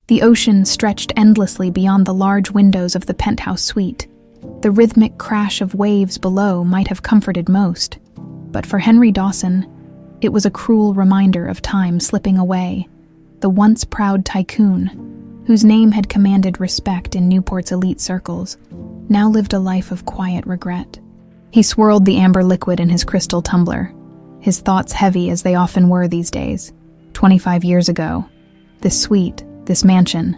The ocean stretched endlessly beyond the large windows of the penthouse suite. The rhythmic crash of waves below might have comforted most, but for Henry Dawson, it was a cruel reminder of time slipping away. The once proud tycoon, whose name had commanded respect in Newport's elite circles, now lived a life of quiet regret. He swirled the amber liquid in his crystal tumbler, his thoughts heavy as they often were these days. 25 years ago, this suite, this mansion,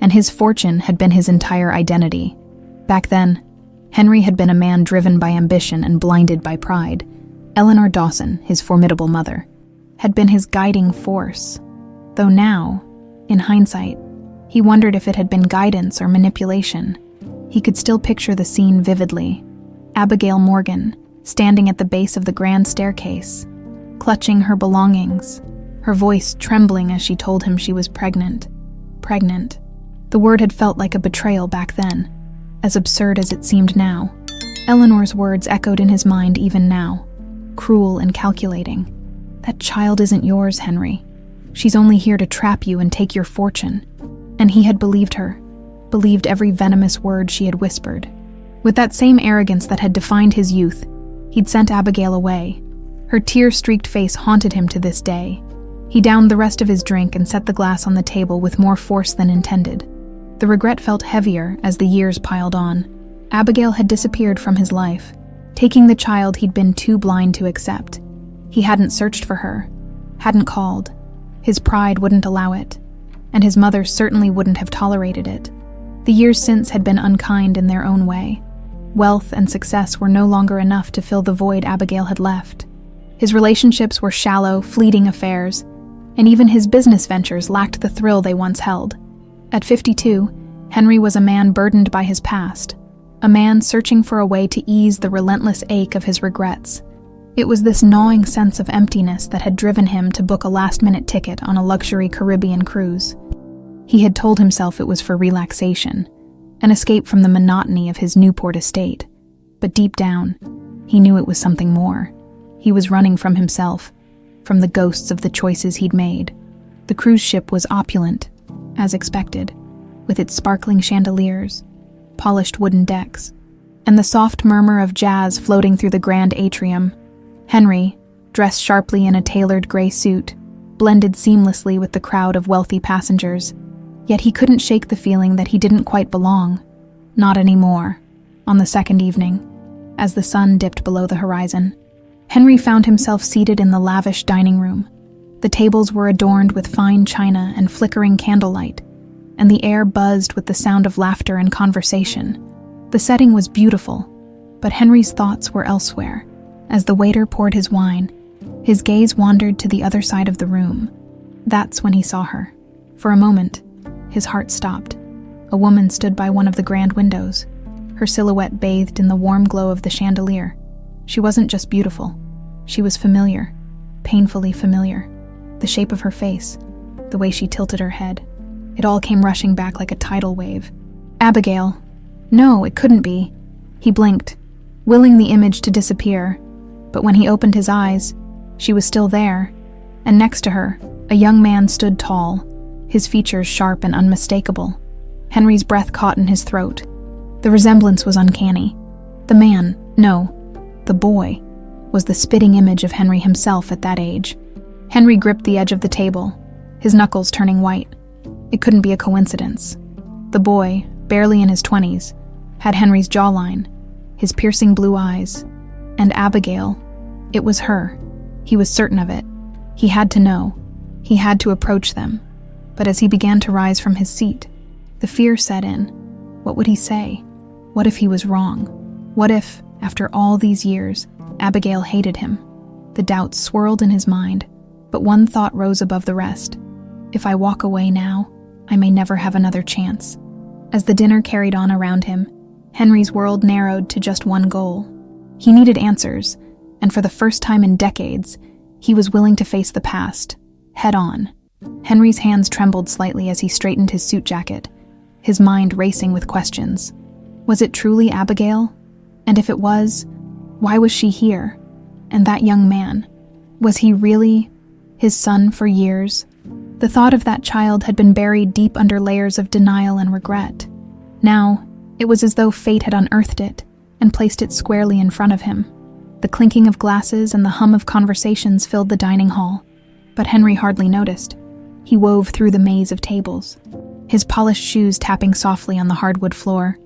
and his fortune had been his entire identity. Back then, Henry had been a man driven by ambition and blinded by pride. Eleanor Dawson, his formidable mother, had been his guiding force, though now, in hindsight, he wondered if it had been guidance or manipulation. He could still picture the scene vividly. Abigail Morgan, standing at the base of the grand staircase, clutching her belongings, her voice trembling as she told him she was pregnant. Pregnant. The word had felt like a betrayal back then, as absurd as it seemed now. Eleanor's words echoed in his mind even now, cruel and calculating. That child isn't yours, Henry. She's only here to trap you and take your fortune. And he had believed her, believed every venomous word she had whispered. With that same arrogance that had defined his youth, he'd sent Abigail away. Her tear-streaked face haunted him to this day. He downed the rest of his drink and set the glass on the table with more force than intended. The regret felt heavier as the years piled on. Abigail had disappeared from his life, taking the child he'd been too blind to accept. He hadn't searched for her, hadn't called. His pride wouldn't allow it, and his mother certainly wouldn't have tolerated it. The years since had been unkind in their own way. Wealth and success were no longer enough to fill the void Abigail had left. His relationships were shallow, fleeting affairs, and even his business ventures lacked the thrill they once held. At 52, Henry was a man burdened by his past, a man searching for a way to ease the relentless ache of his regrets. It was this gnawing sense of emptiness that had driven him to book a last-minute ticket on a luxury Caribbean cruise. He had told himself it was for relaxation, an escape from the monotony of his Newport estate. But deep down, he knew it was something more. He was running from himself, from the ghosts of the choices he'd made. The cruise ship was opulent, as expected, with its sparkling chandeliers, polished wooden decks, and the soft murmur of jazz floating through the grand atrium. Henry, dressed sharply in a tailored gray suit, blended seamlessly with the crowd of wealthy passengers, yet he couldn't shake the feeling that he didn't quite belong. Not anymore. On the second evening, as the sun dipped below the horizon, Henry found himself seated in the lavish dining room. The tables were adorned with fine china and flickering candlelight, and the air buzzed with the sound of laughter and conversation. The setting was beautiful, but Henry's thoughts were elsewhere. As the waiter poured his wine, his gaze wandered to the other side of the room. That's when he saw her. For a moment, his heart stopped. A woman stood by one of the grand windows, her silhouette bathed in the warm glow of the chandelier. She wasn't just beautiful. She was familiar, painfully familiar. The shape of her face, the way she tilted her head, it all came rushing back like a tidal wave. Abigail. No, it couldn't be. He blinked, willing the image to disappear. But when he opened his eyes, she was still there, and next to her, a young man stood tall, his features sharp and unmistakable. Henry's breath caught in his throat. The resemblance was uncanny. The man, no, the boy, was the spitting image of Henry himself at that age. Henry gripped the edge of the table, his knuckles turning white. It couldn't be a coincidence. The boy, barely in his 20s, had Henry's jawline, his piercing blue eyes, and Abigail. It was her. He was certain of it. He had to know. He had to approach them. But as he began to rise from his seat, the fear set in. What would he say? What if he was wrong? What if, after all these years, Abigail hated him? The doubts swirled in his mind, but one thought rose above the rest. If I walk away now, I may never have another chance. As the dinner carried on around him, Henry's world narrowed to just one goal. He needed answers, and for the first time in decades, he was willing to face the past, head on. Henry's hands trembled slightly as he straightened his suit jacket, his mind racing with questions. Was it truly Abigail? And if it was, why was she here? And that young man, was he really his son for years? The thought of that child had been buried deep under layers of denial and regret. Now, it was as though fate had unearthed it and placed it squarely in front of him. The clinking of glasses and the hum of conversations filled the dining hall, but Henry hardly noticed. He wove through the maze of tables, his polished shoes tapping softly on the hardwood floor.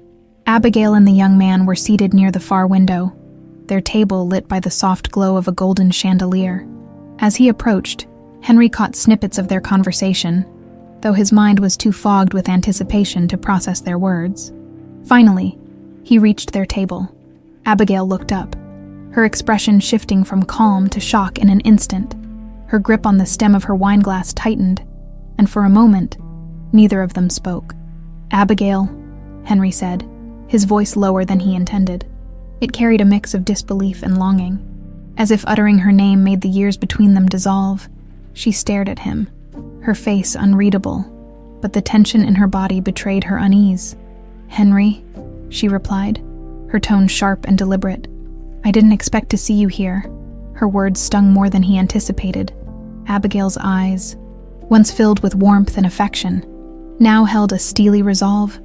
Abigail and the young man were seated near the far window, their table lit by the soft glow of a golden chandelier. As he approached, Henry caught snippets of their conversation, though his mind was too fogged with anticipation to process their words. Finally, he reached their table. Abigail looked up, her expression shifting from calm to shock in an instant. Her grip on the stem of her wineglass tightened, and for a moment, neither of them spoke. "Abigail," Henry said, his voice lower than he intended. It carried a mix of disbelief and longing. As if uttering her name made the years between them dissolve, she stared at him, her face unreadable, but the tension in her body betrayed her unease. "Henry," she replied, her tone sharp and deliberate. "I didn't expect to see you here." Her words stung more than he anticipated. Abigail's eyes, once filled with warmth and affection, now held a steely resolve.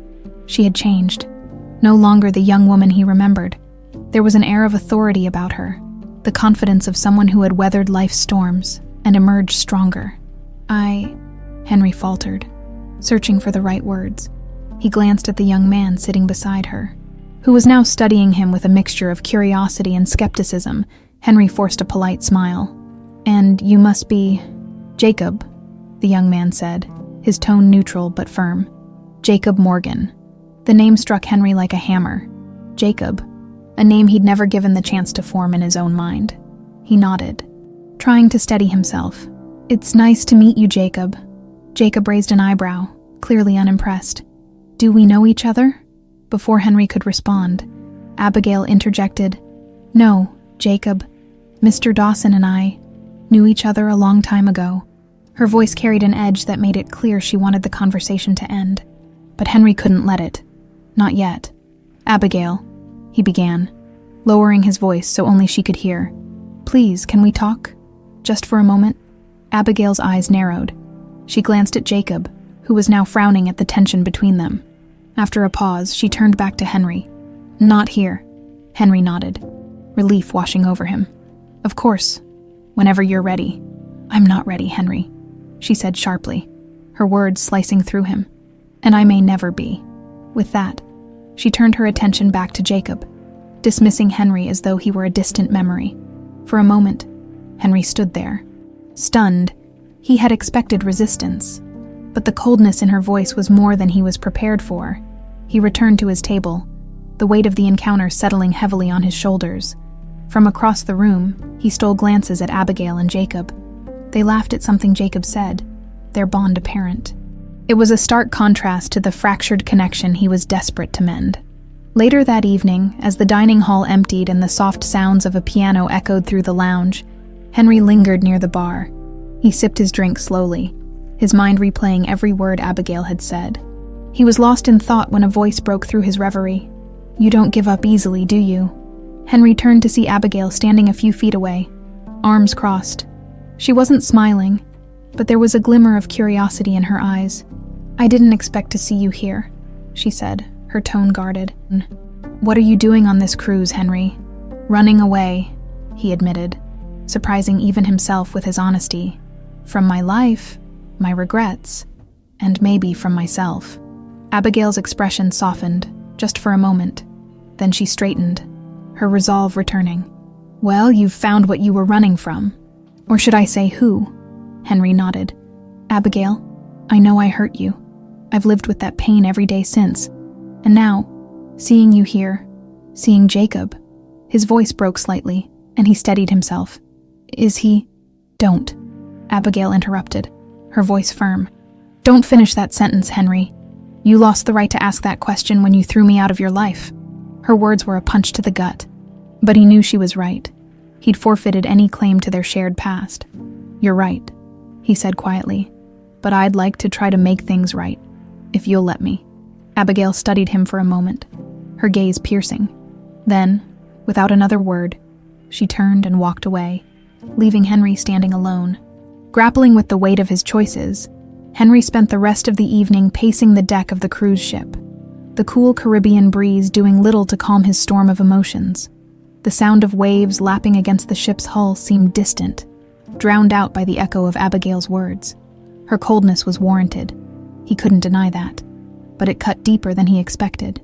She had changed, no longer the young woman he remembered. There was an air of authority about her, the confidence of someone who had weathered life's storms and emerged stronger. Henry faltered, searching for the right words. He glanced at the young man sitting beside her, who was now studying him with a mixture of curiosity and skepticism. Henry forced a polite smile. "And you must be Jacob," the young man said, his tone neutral but firm. "Jacob Morgan." The name struck Henry like a hammer. Jacob, a name he'd never given the chance to form in his own mind. He nodded, trying to steady himself. "It's nice to meet you, Jacob." Jacob raised an eyebrow, clearly unimpressed. "Do we know each other?" Before Henry could respond, Abigail interjected, "No, Jacob. Mr. Dawson and I knew each other a long time ago." Her voice carried an edge that made it clear she wanted the conversation to end. But Henry couldn't let it. Not yet. "Abigail," he began, lowering his voice so only she could hear. "Please, can we talk? Just for a moment?" Abigail's eyes narrowed. She glanced at Jacob, who was now frowning at the tension between them. After a pause, she turned back to Henry. "Not here." Henry nodded, relief washing over him. "Of course, whenever you're ready." "I'm not ready, Henry," she said sharply, her words slicing through him. "And I may never be." With that, she turned her attention back to Jacob, dismissing Henry as though he were a distant memory. For a moment, Henry stood there, stunned. He had expected resistance, but the coldness in her voice was more than he was prepared for. He returned to his table, the weight of the encounter settling heavily on his shoulders. From across the room, he stole glances at Abigail and Jacob. They laughed at something Jacob said, their bond apparent. It was a stark contrast to the fractured connection he was desperate to mend. Later that evening, as the dining hall emptied and the soft sounds of a piano echoed through the lounge, Henry lingered near the bar. He sipped his drink slowly, his mind replaying every word Abigail had said. He was lost in thought when a voice broke through his reverie. "You don't give up easily, do you?" Henry turned to see Abigail standing a few feet away, arms crossed. She wasn't smiling, but there was a glimmer of curiosity in her eyes. "I didn't expect to see you here," she said, her tone guarded. "What are you doing on this cruise, Henry?" "Running away," he admitted, surprising even himself with his honesty. "From my life, my regrets, and maybe from myself." Abigail's expression softened, just for a moment. Then she straightened, her resolve returning. "Well, you've found what you were running from. Or should I say who?" Henry nodded. "Abigail, I know I hurt you. I've lived with that pain every day since. And now, seeing you here, seeing Jacob," his voice broke slightly, and he steadied himself. "Is he—" "Don't," Abigail interrupted, her voice firm. "Don't finish that sentence, Henry. You lost the right to ask that question when you threw me out of your life." Her words were a punch to the gut, but he knew she was right. He'd forfeited any claim to their shared past. "You're right," he said quietly, "but I'd like to try to make things right, if you'll let me." Abigail studied him for a moment, her gaze piercing. Then, without another word, she turned and walked away, leaving Henry standing alone. Grappling with the weight of his choices, Henry spent the rest of the evening pacing the deck of the cruise ship, the cool Caribbean breeze doing little to calm his storm of emotions. The sound of waves lapping against the ship's hull seemed distant, drowned out by the echo of Abigail's words. Her coldness was warranted. He couldn't deny that, but it cut deeper than he expected.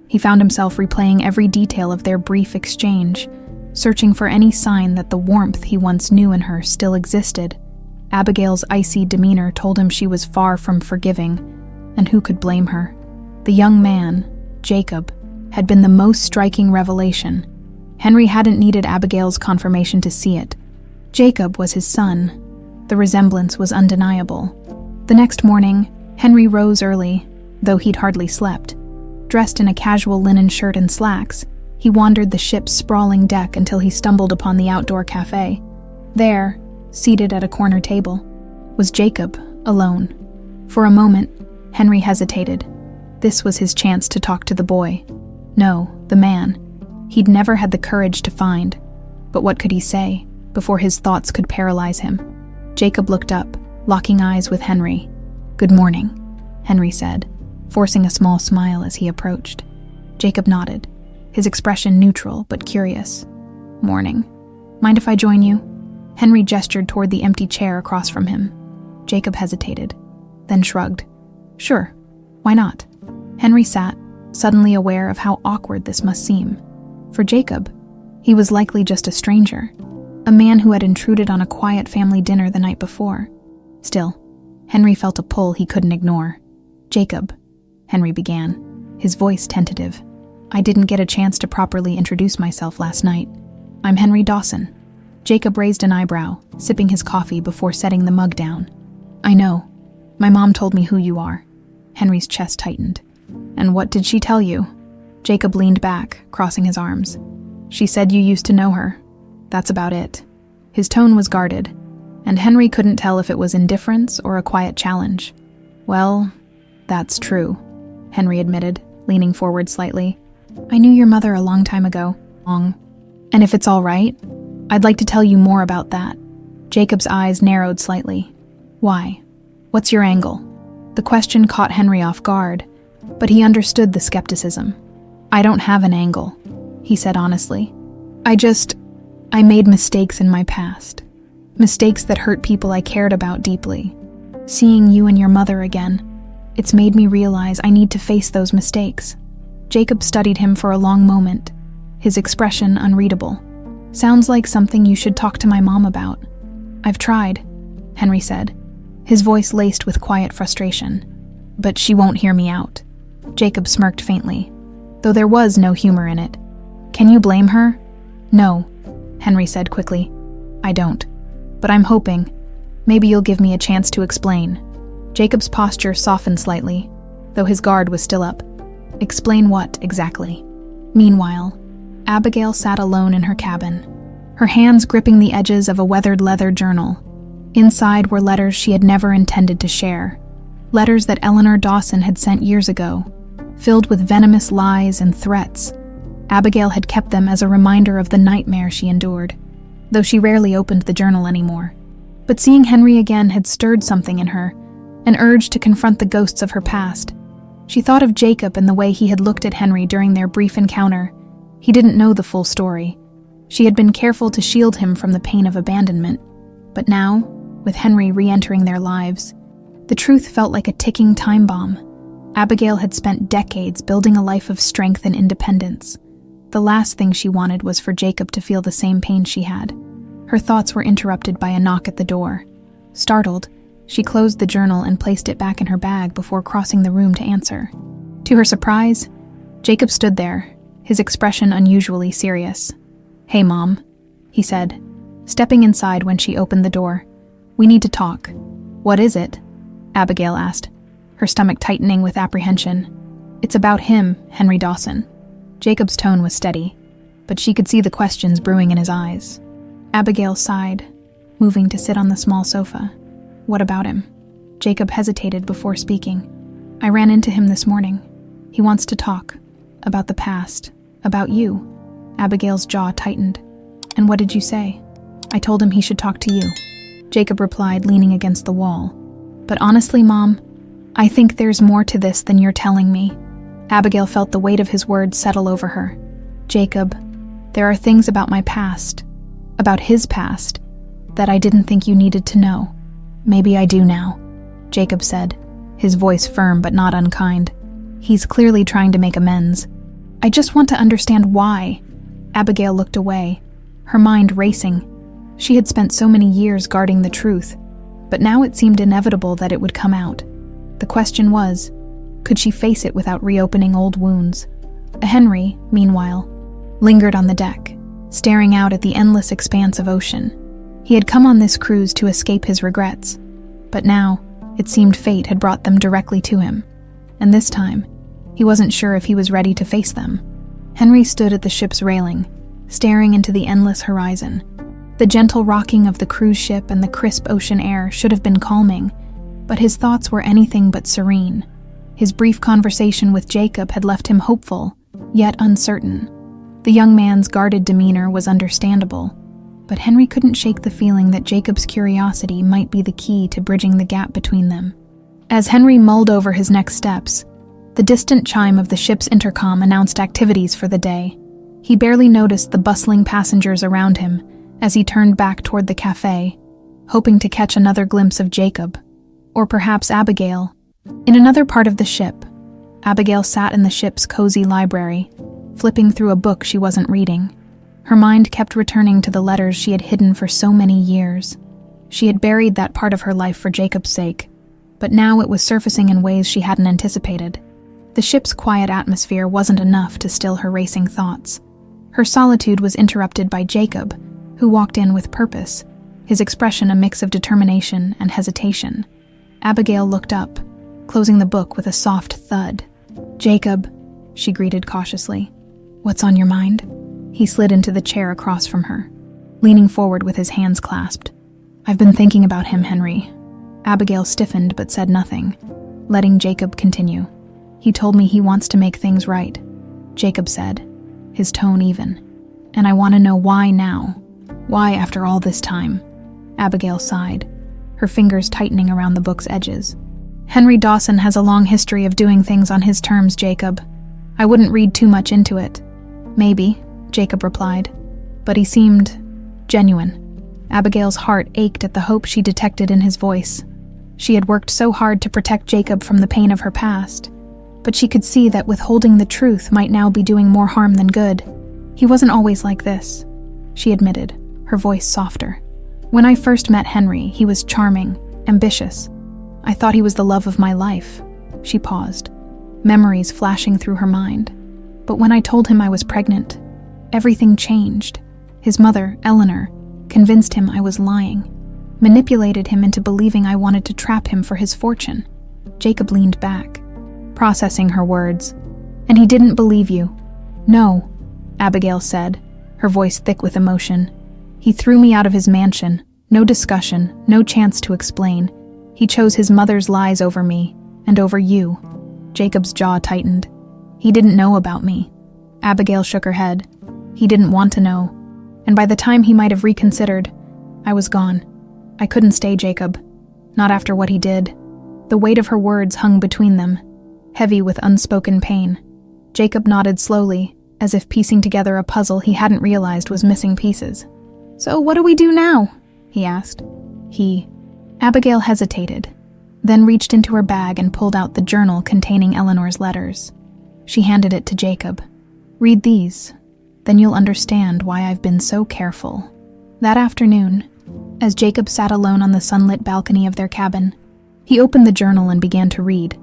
He found himself replaying every detail of their brief exchange, searching for any sign that the warmth he once knew in her still existed. Abigail's icy demeanor told him she was far from forgiving, and who could blame her? The young man, Jacob, had been the most striking revelation. Henry hadn't needed Abigail's confirmation to see it. Jacob was his son. The resemblance was undeniable. The next morning, Henry rose early, though he'd hardly slept. Dressed in a casual linen shirt and slacks, he wandered the ship's sprawling deck until he stumbled upon the outdoor cafe. There, seated at a corner table, was Jacob, alone. For a moment, Henry hesitated. This was his chance to talk to the boy. No, the man. He'd never had the courage to find. But what could he say, before his thoughts could paralyze him? Jacob looked up, locking eyes with Henry. "Good morning," Henry said, forcing a small smile as he approached. Jacob nodded, his expression neutral but curious. "Morning. Mind if I join you?" Henry gestured toward the empty chair across from him. Jacob hesitated, then shrugged. "Sure, why not?" Henry sat, suddenly aware of how awkward this must seem. For Jacob, he was likely just a stranger, a man who had intruded on a quiet family dinner the night before. Still, Henry felt a pull he couldn't ignore. "Jacob," Henry began, his voice tentative. "I didn't get a chance to properly introduce myself last night. I'm Henry Dawson." Jacob raised an eyebrow, sipping his coffee before setting the mug down. "I know. My mom told me who you are." Henry's chest tightened. "And what did she tell you?" Jacob leaned back, crossing his arms. "She said you used to know her. That's about it." His tone was guarded, and Henry couldn't tell if it was indifference or a quiet challenge. "Well, that's true," Henry admitted, leaning forward slightly. "I knew your mother a long time ago. And if it's all right, I'd like to tell you more about that." Jacob's eyes narrowed slightly. "Why? What's your angle?" The question caught Henry off guard, but he understood the skepticism. "I don't have an angle," he said honestly. I made mistakes in my past. Mistakes that hurt people I cared about deeply. Seeing you and your mother again, it's made me realize I need to face those mistakes." Jacob studied him for a long moment, his expression unreadable. "Sounds like something you should talk to my mom about." "I've tried," Henry said, his voice laced with quiet frustration. "But she won't hear me out." Jacob smirked faintly, though there was no humor in it. "Can you blame her?" "No," Henry said quickly. "I don't. But I'm hoping. Maybe you'll give me a chance to explain." Jacob's posture softened slightly, though his guard was still up. "Explain what, exactly?" Meanwhile, Abigail sat alone in her cabin, her hands gripping the edges of a weathered leather journal. Inside were letters she had never intended to share. Letters that Eleanor Dawson had sent years ago, filled with venomous lies and threats. Abigail had kept them as a reminder of the nightmare she endured, though she rarely opened the journal anymore. But seeing Henry again had stirred something in her, an urge to confront the ghosts of her past. She thought of Jacob and the way he had looked at Henry during their brief encounter. He didn't know the full story. She had been careful to shield him from the pain of abandonment. But now, with Henry re-entering their lives, the truth felt like a ticking time bomb. Abigail had spent decades building a life of strength and independence. The last thing she wanted was for Jacob to feel the same pain she had. Her thoughts were interrupted by a knock at the door. Startled, she closed the journal and placed it back in her bag before crossing the room to answer. To her surprise, Jacob stood there, his expression unusually serious. "Hey, Mom," he said, stepping inside when she opened the door. "We need to talk." "What is it?" Abigail asked, her stomach tightening with apprehension. "It's about him, Henry Dawson." Jacob's tone was steady, but she could see the questions brewing in his eyes. Abigail sighed, moving to sit on the small sofa. "What about him?" Jacob hesitated before speaking. "I ran into him this morning. He wants to talk. About the past. About you." Abigail's jaw tightened. "And what did you say?" "I told him he should talk to you," Jacob replied, leaning against the wall. But honestly, Mom, I think there's more to this than you're telling me. Abigail felt the weight of his words settle over her. Jacob, there are things about my past, about his past, that I didn't think you needed to know. Maybe I do now, Jacob said, his voice firm but not unkind. He's clearly trying to make amends. I just want to understand why. Abigail looked away, her mind racing. She had spent so many years guarding the truth, but now it seemed inevitable that it would come out. The question was, could she face it without reopening old wounds? Henry, meanwhile, lingered on the deck, staring out at the endless expanse of ocean. He had come on this cruise to escape his regrets, but now it seemed fate had brought them directly to him, and this time, he wasn't sure if he was ready to face them. Henry stood at the ship's railing, staring into the endless horizon. The gentle rocking of the cruise ship and the crisp ocean air should have been calming, but his thoughts were anything but serene. His brief conversation with Jacob had left him hopeful, yet uncertain. The young man's guarded demeanor was understandable, but Henry couldn't shake the feeling that Jacob's curiosity might be the key to bridging the gap between them. As Henry mulled over his next steps, the distant chime of the ship's intercom announced activities for the day. He barely noticed the bustling passengers around him as he turned back toward the cafe, hoping to catch another glimpse of Jacob, or perhaps Abigail. In another part of the ship, Abigail sat in the ship's cozy library, flipping through a book she wasn't reading. Her mind kept returning to the letters she had hidden for so many years. She had buried that part of her life for Jacob's sake, but now it was surfacing in ways she hadn't anticipated. The ship's quiet atmosphere wasn't enough to still her racing thoughts. Her solitude was interrupted by Jacob, who walked in with purpose, his expression a mix of determination and hesitation. Abigail looked up, closing the book with a soft thud. "Jacob," she greeted cautiously. "What's on your mind?" He slid into the chair across from her, leaning forward with his hands clasped. "I've been thinking about him, Henry." Abigail stiffened but said nothing, letting Jacob continue. "He told me he wants to make things right," Jacob said, his tone even. "And I want to know why now. Why after all this time?" Abigail sighed, her fingers tightening around the book's edges. "Henry Dawson has a long history of doing things on his terms, Jacob. I wouldn't read too much into it." "Maybe," Jacob replied, "but he seemed genuine." Abigail's heart ached at the hope she detected in his voice. She had worked so hard to protect Jacob from the pain of her past, but she could see that withholding the truth might now be doing more harm than good. "He wasn't always like this," she admitted, her voice softer. "When I first met Henry, he was charming, ambitious. I thought he was the love of my life." She paused, memories flashing through her mind. "But when I told him I was pregnant, everything changed. His mother, Eleanor, convinced him I was lying, manipulated him into believing I wanted to trap him for his fortune." Jacob leaned back, processing her words. "And he didn't believe you?" "No," Abigail said, her voice thick with emotion. "He threw me out of his mansion. No discussion, no chance to explain. He chose his mother's lies over me, and over you." Jacob's jaw tightened. "He didn't know about me." Abigail shook her head. "He didn't want to know. And by the time he might have reconsidered, I was gone. I couldn't stay, Jacob. Not after what he did." The weight of her words hung between them, heavy with unspoken pain. Jacob nodded slowly, as if piecing together a puzzle he hadn't realized was missing pieces. "So what do we do now?" he asked. Abigail hesitated, then reached into her bag and pulled out the journal containing Eleanor's letters. She handed it to Jacob. "Read these, then you'll understand why I've been so careful." That afternoon, as Jacob sat alone on the sunlit balcony of their cabin, he opened the journal and began to read.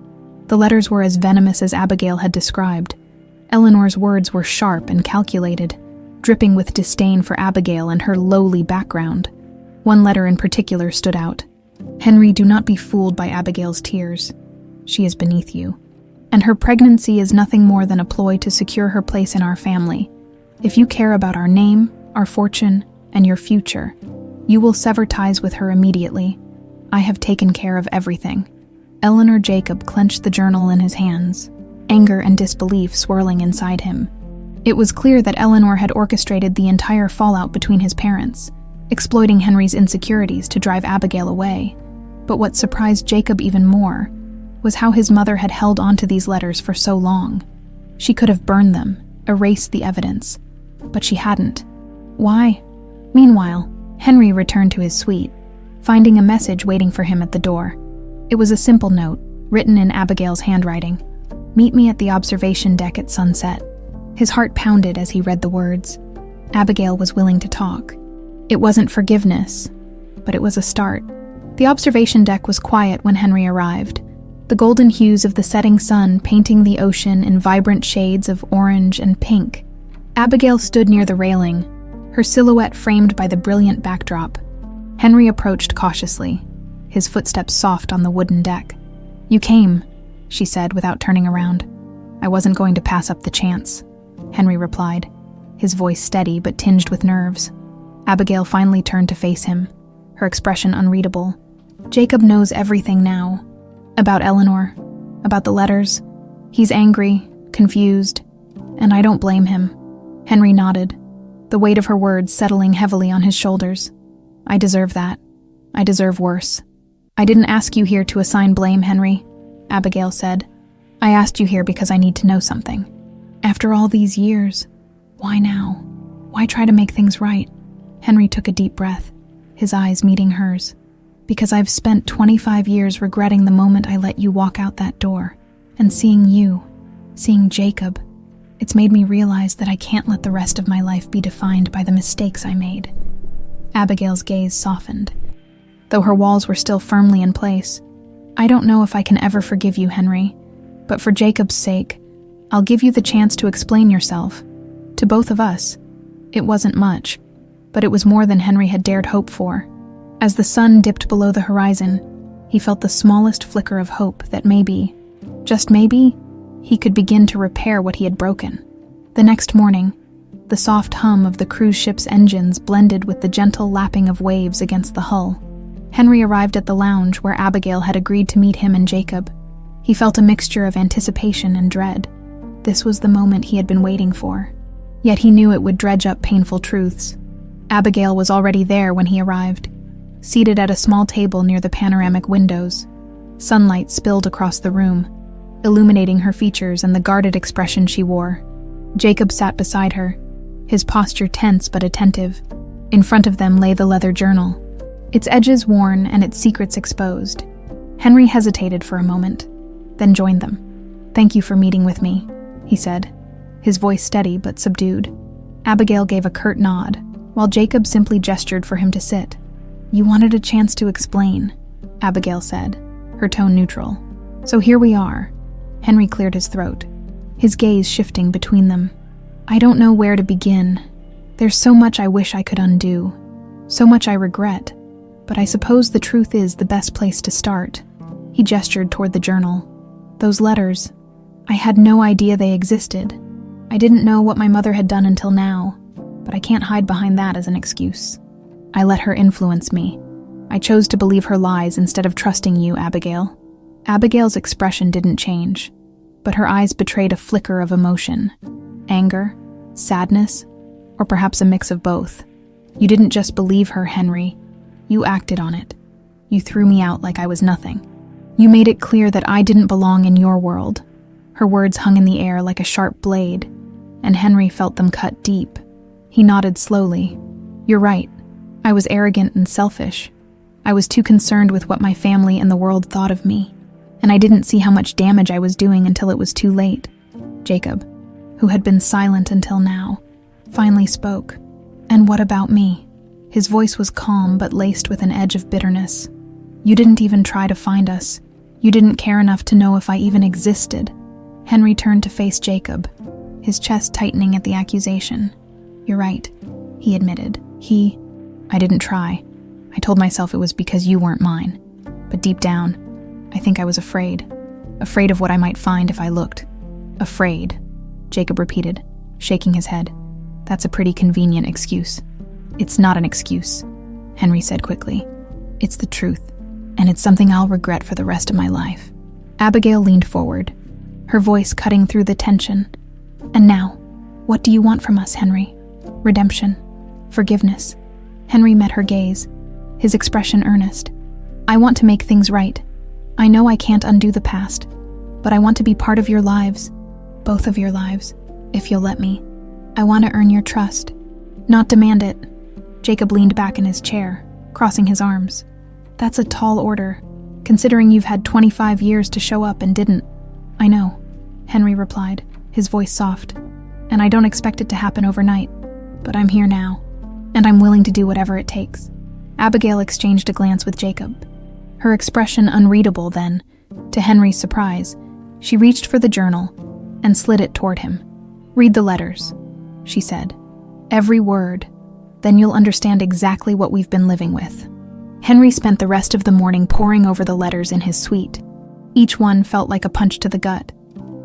The letters were as venomous as Abigail had described. Eleanor's words were sharp and calculated, dripping with disdain for Abigail and her lowly background. One letter in particular stood out. "Henry, do not be fooled by Abigail's tears. She is beneath you. And her pregnancy is nothing more than a ploy to secure her place in our family. If you care about our name, our fortune, and your future, you will sever ties with her immediately. I have taken care of everything." Eleanor Jacob clenched the journal in his hands, anger and disbelief swirling inside him. It was clear that Eleanor had orchestrated the entire fallout between his parents, exploiting Henry's insecurities to drive Abigail away. But what surprised Jacob even more was how his mother had held onto these letters for so long. She could have burned them, erased the evidence, but she hadn't. Why? Meanwhile, Henry returned to his suite, finding a message waiting for him at the door. It was a simple note, written in Abigail's handwriting. "Meet me at the observation deck at sunset." His heart pounded as he read the words. Abigail was willing to talk. It wasn't forgiveness, but it was a start. The observation deck was quiet when Henry arrived, the golden hues of the setting sun painting the ocean in vibrant shades of orange and pink. Abigail stood near the railing, her silhouette framed by the brilliant backdrop. Henry approached cautiously, his footsteps soft on the wooden deck. "You came," she said without turning around. "I wasn't going to pass up the chance," Henry replied, his voice steady but tinged with nerves. Abigail finally turned to face him, her expression unreadable. "Jacob knows everything now. About Eleanor, about the letters. He's angry, confused, and I don't blame him." Henry nodded, the weight of her words settling heavily on his shoulders. "I deserve that. I deserve worse." "I didn't ask you here to assign blame, Henry," Abigail said. "I asked you here because I need to know something. After all these years, why now? Why try to make things right?" Henry took a deep breath, his eyes meeting hers. "Because I've spent 25 years regretting the moment I let you walk out that door, and seeing you, seeing Jacob, it's made me realize that I can't let the rest of my life be defined by the mistakes I made." Abigail's gaze softened, though her walls were still firmly in place. "I don't know if I can ever forgive you, Henry, but for Jacob's sake, I'll give you the chance to explain yourself. To both of us, it wasn't much, but it was more than Henry had dared hope for." As the sun dipped below the horizon, he felt the smallest flicker of hope that maybe, just maybe, he could begin to repair what he had broken. The next morning, the soft hum of the cruise ship's engines blended with the gentle lapping of waves against the hull. Henry arrived at the lounge where Abigail had agreed to meet him and Jacob. He felt a mixture of anticipation and dread. This was the moment he had been waiting for. Yet he knew it would dredge up painful truths. Abigail was already there when he arrived, seated at a small table near the panoramic windows. Sunlight spilled across the room, illuminating her features and the guarded expression she wore. Jacob sat beside her, his posture tense but attentive. In front of them lay the leather journal, its edges worn and its secrets exposed. Henry hesitated for a moment, then joined them. "Thank you for meeting with me," he said, his voice steady but subdued. Abigail gave a curt nod, while Jacob simply gestured for him to sit. "You wanted a chance to explain," Abigail said, her tone neutral. "So here we are." Henry cleared his throat, his gaze shifting between them. "I don't know where to begin. There's so much I wish I could undo, so much I regret, but I suppose the truth is the best place to start." He gestured toward the journal. "Those letters, I had no idea they existed. I didn't know what my mother had done until now, but I can't hide behind that as an excuse. I let her influence me. I chose to believe her lies instead of trusting you, Abigail." Abigail's expression didn't change, but her eyes betrayed a flicker of emotion. Anger, sadness, or perhaps a mix of both. "You didn't just believe her, Henry. You acted on it. You threw me out like I was nothing. You made it clear that I didn't belong in your world." Her words hung in the air like a sharp blade, and Henry felt them cut deep. He nodded slowly. "You're right. I was arrogant and selfish. I was too concerned with what my family and the world thought of me, and I didn't see how much damage I was doing until it was too late." Jacob, who had been silent until now, finally spoke. "And what about me?" His voice was calm but laced with an edge of bitterness. "You didn't even try to find us. You didn't care enough to know if I even existed." Henry turned to face Jacob, his chest tightening at the accusation. "You're right," he admitted. I didn't try. I told myself it was because you weren't mine. But deep down, I think I was afraid. Afraid of what I might find if I looked." "Afraid," Jacob repeated, shaking his head. "That's a pretty convenient excuse." "It's not an excuse," Henry said quickly. "It's the truth, and it's something I'll regret for the rest of my life." Abigail leaned forward, her voice cutting through the tension. "And now, what do you want from us, Henry? Redemption? Forgiveness?" Henry met her gaze, his expression earnest. I want to make things right. I know I can't undo the past, but I want to be part of your lives, both of your lives, if you'll let me. I want to earn your trust, not demand it. Jacob leaned back in his chair, crossing his arms. That's a tall order, considering you've had 25 years to show up and didn't. I know, Henry replied, his voice soft. And I don't expect it to happen overnight, but I'm here now, and I'm willing to do whatever it takes. Abigail exchanged a glance with Jacob, her expression unreadable then. To Henry's surprise, she reached for the journal and slid it toward him. Read the letters, she said. Every word. Then you'll understand exactly what we've been living with. Henry spent the rest of the morning poring over the letters in his suite. Each one felt like a punch to the gut.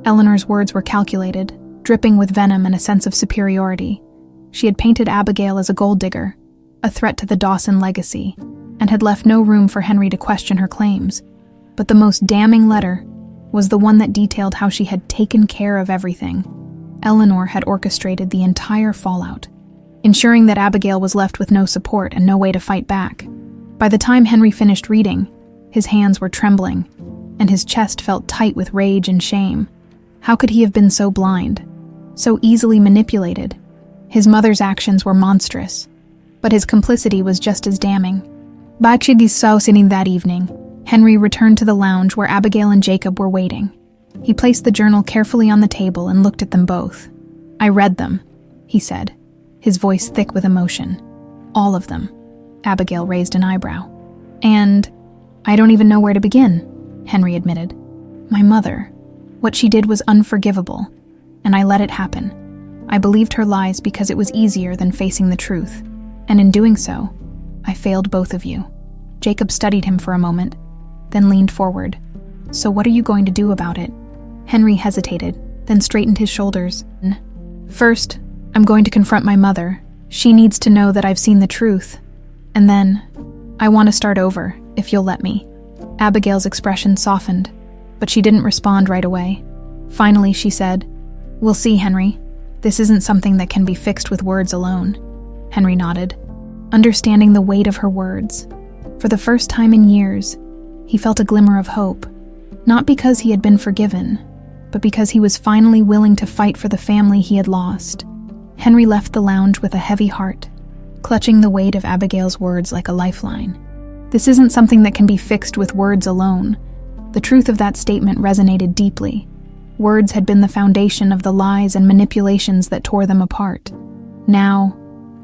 Eleanor's words were calculated, dripping with venom and a sense of superiority. She had painted Abigail as a gold digger, a threat to the Dawson legacy, and had left no room for Henry to question her claims. But the most damning letter was the one that detailed how she had taken care of everything. Eleanor had orchestrated the entire fallout, ensuring that Abigail was left with no support and no way to fight back. By the time Henry finished reading, his hands were trembling, and his chest felt tight with rage and shame. How could he have been so blind, so easily manipulated? His mother's actions were monstrous, but his complicity was just as damning. Back to the house in that evening, Henry returned to the lounge where Abigail and Jacob were waiting. He placed the journal carefully on the table and looked at them both. I read them, he said, his voice thick with emotion. All of them. Abigail raised an eyebrow. And I don't even know where to begin, Henry admitted. My mother. What she did was unforgivable, and I let it happen. I believed her lies because it was easier than facing the truth, and in doing so, I failed both of you. Jacob studied him for a moment, then leaned forward. So what are you going to do about it? Henry hesitated, then straightened his shoulders. First, I'm going to confront my mother. She needs to know that I've seen the truth. And then, I want to start over, if you'll let me. Abigail's expression softened, but she didn't respond right away. Finally, she said, We'll see, Henry. This isn't something that can be fixed with words alone. Henry nodded, understanding the weight of her words. For the first time in years, he felt a glimmer of hope, not because he had been forgiven, but because he was finally willing to fight for the family he had lost. Henry left the lounge with a heavy heart, clutching the weight of Abigail's words like a lifeline. This isn't something that can be fixed with words alone. The truth of that statement resonated deeply. Words had been the foundation of the lies and manipulations that tore them apart. Now,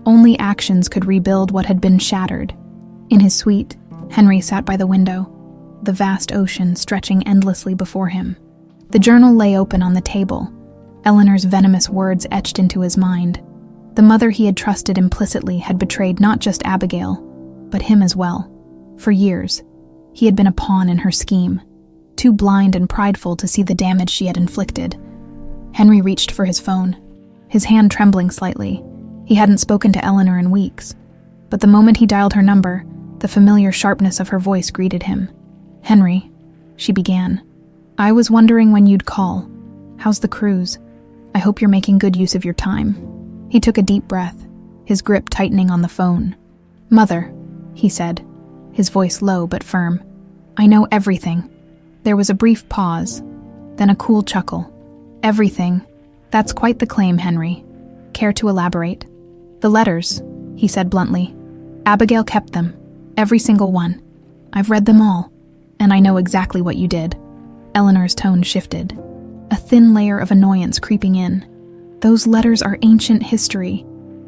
only actions could rebuild what had been shattered. In his suite, Henry sat by the window, the vast ocean stretching endlessly before him. The journal lay open on the table, Eleanor's venomous words etched into his mind. The mother he had trusted implicitly had betrayed not just Abigail, but him as well. For years, he had been a pawn in her scheme, too blind and prideful to see the damage she had inflicted. Henry reached for his phone, his hand trembling slightly. He hadn't spoken to Eleanor in weeks, but the moment he dialed her number, the familiar sharpness of her voice greeted him. Henry, she began. I was wondering when you'd call. How's the cruise? I hope you're making good use of your time. He took a deep breath, his grip tightening on the phone. Mother, he said, his voice low but firm. I know everything. There was a brief pause, then a cool chuckle. Everything. That's quite the claim, Henry. Care to elaborate? The letters, he said bluntly. Abigail kept them, every single one. I've read them all, and I know exactly what you did. Eleanor's tone shifted, a thin layer of annoyance creeping in. Those letters are ancient history.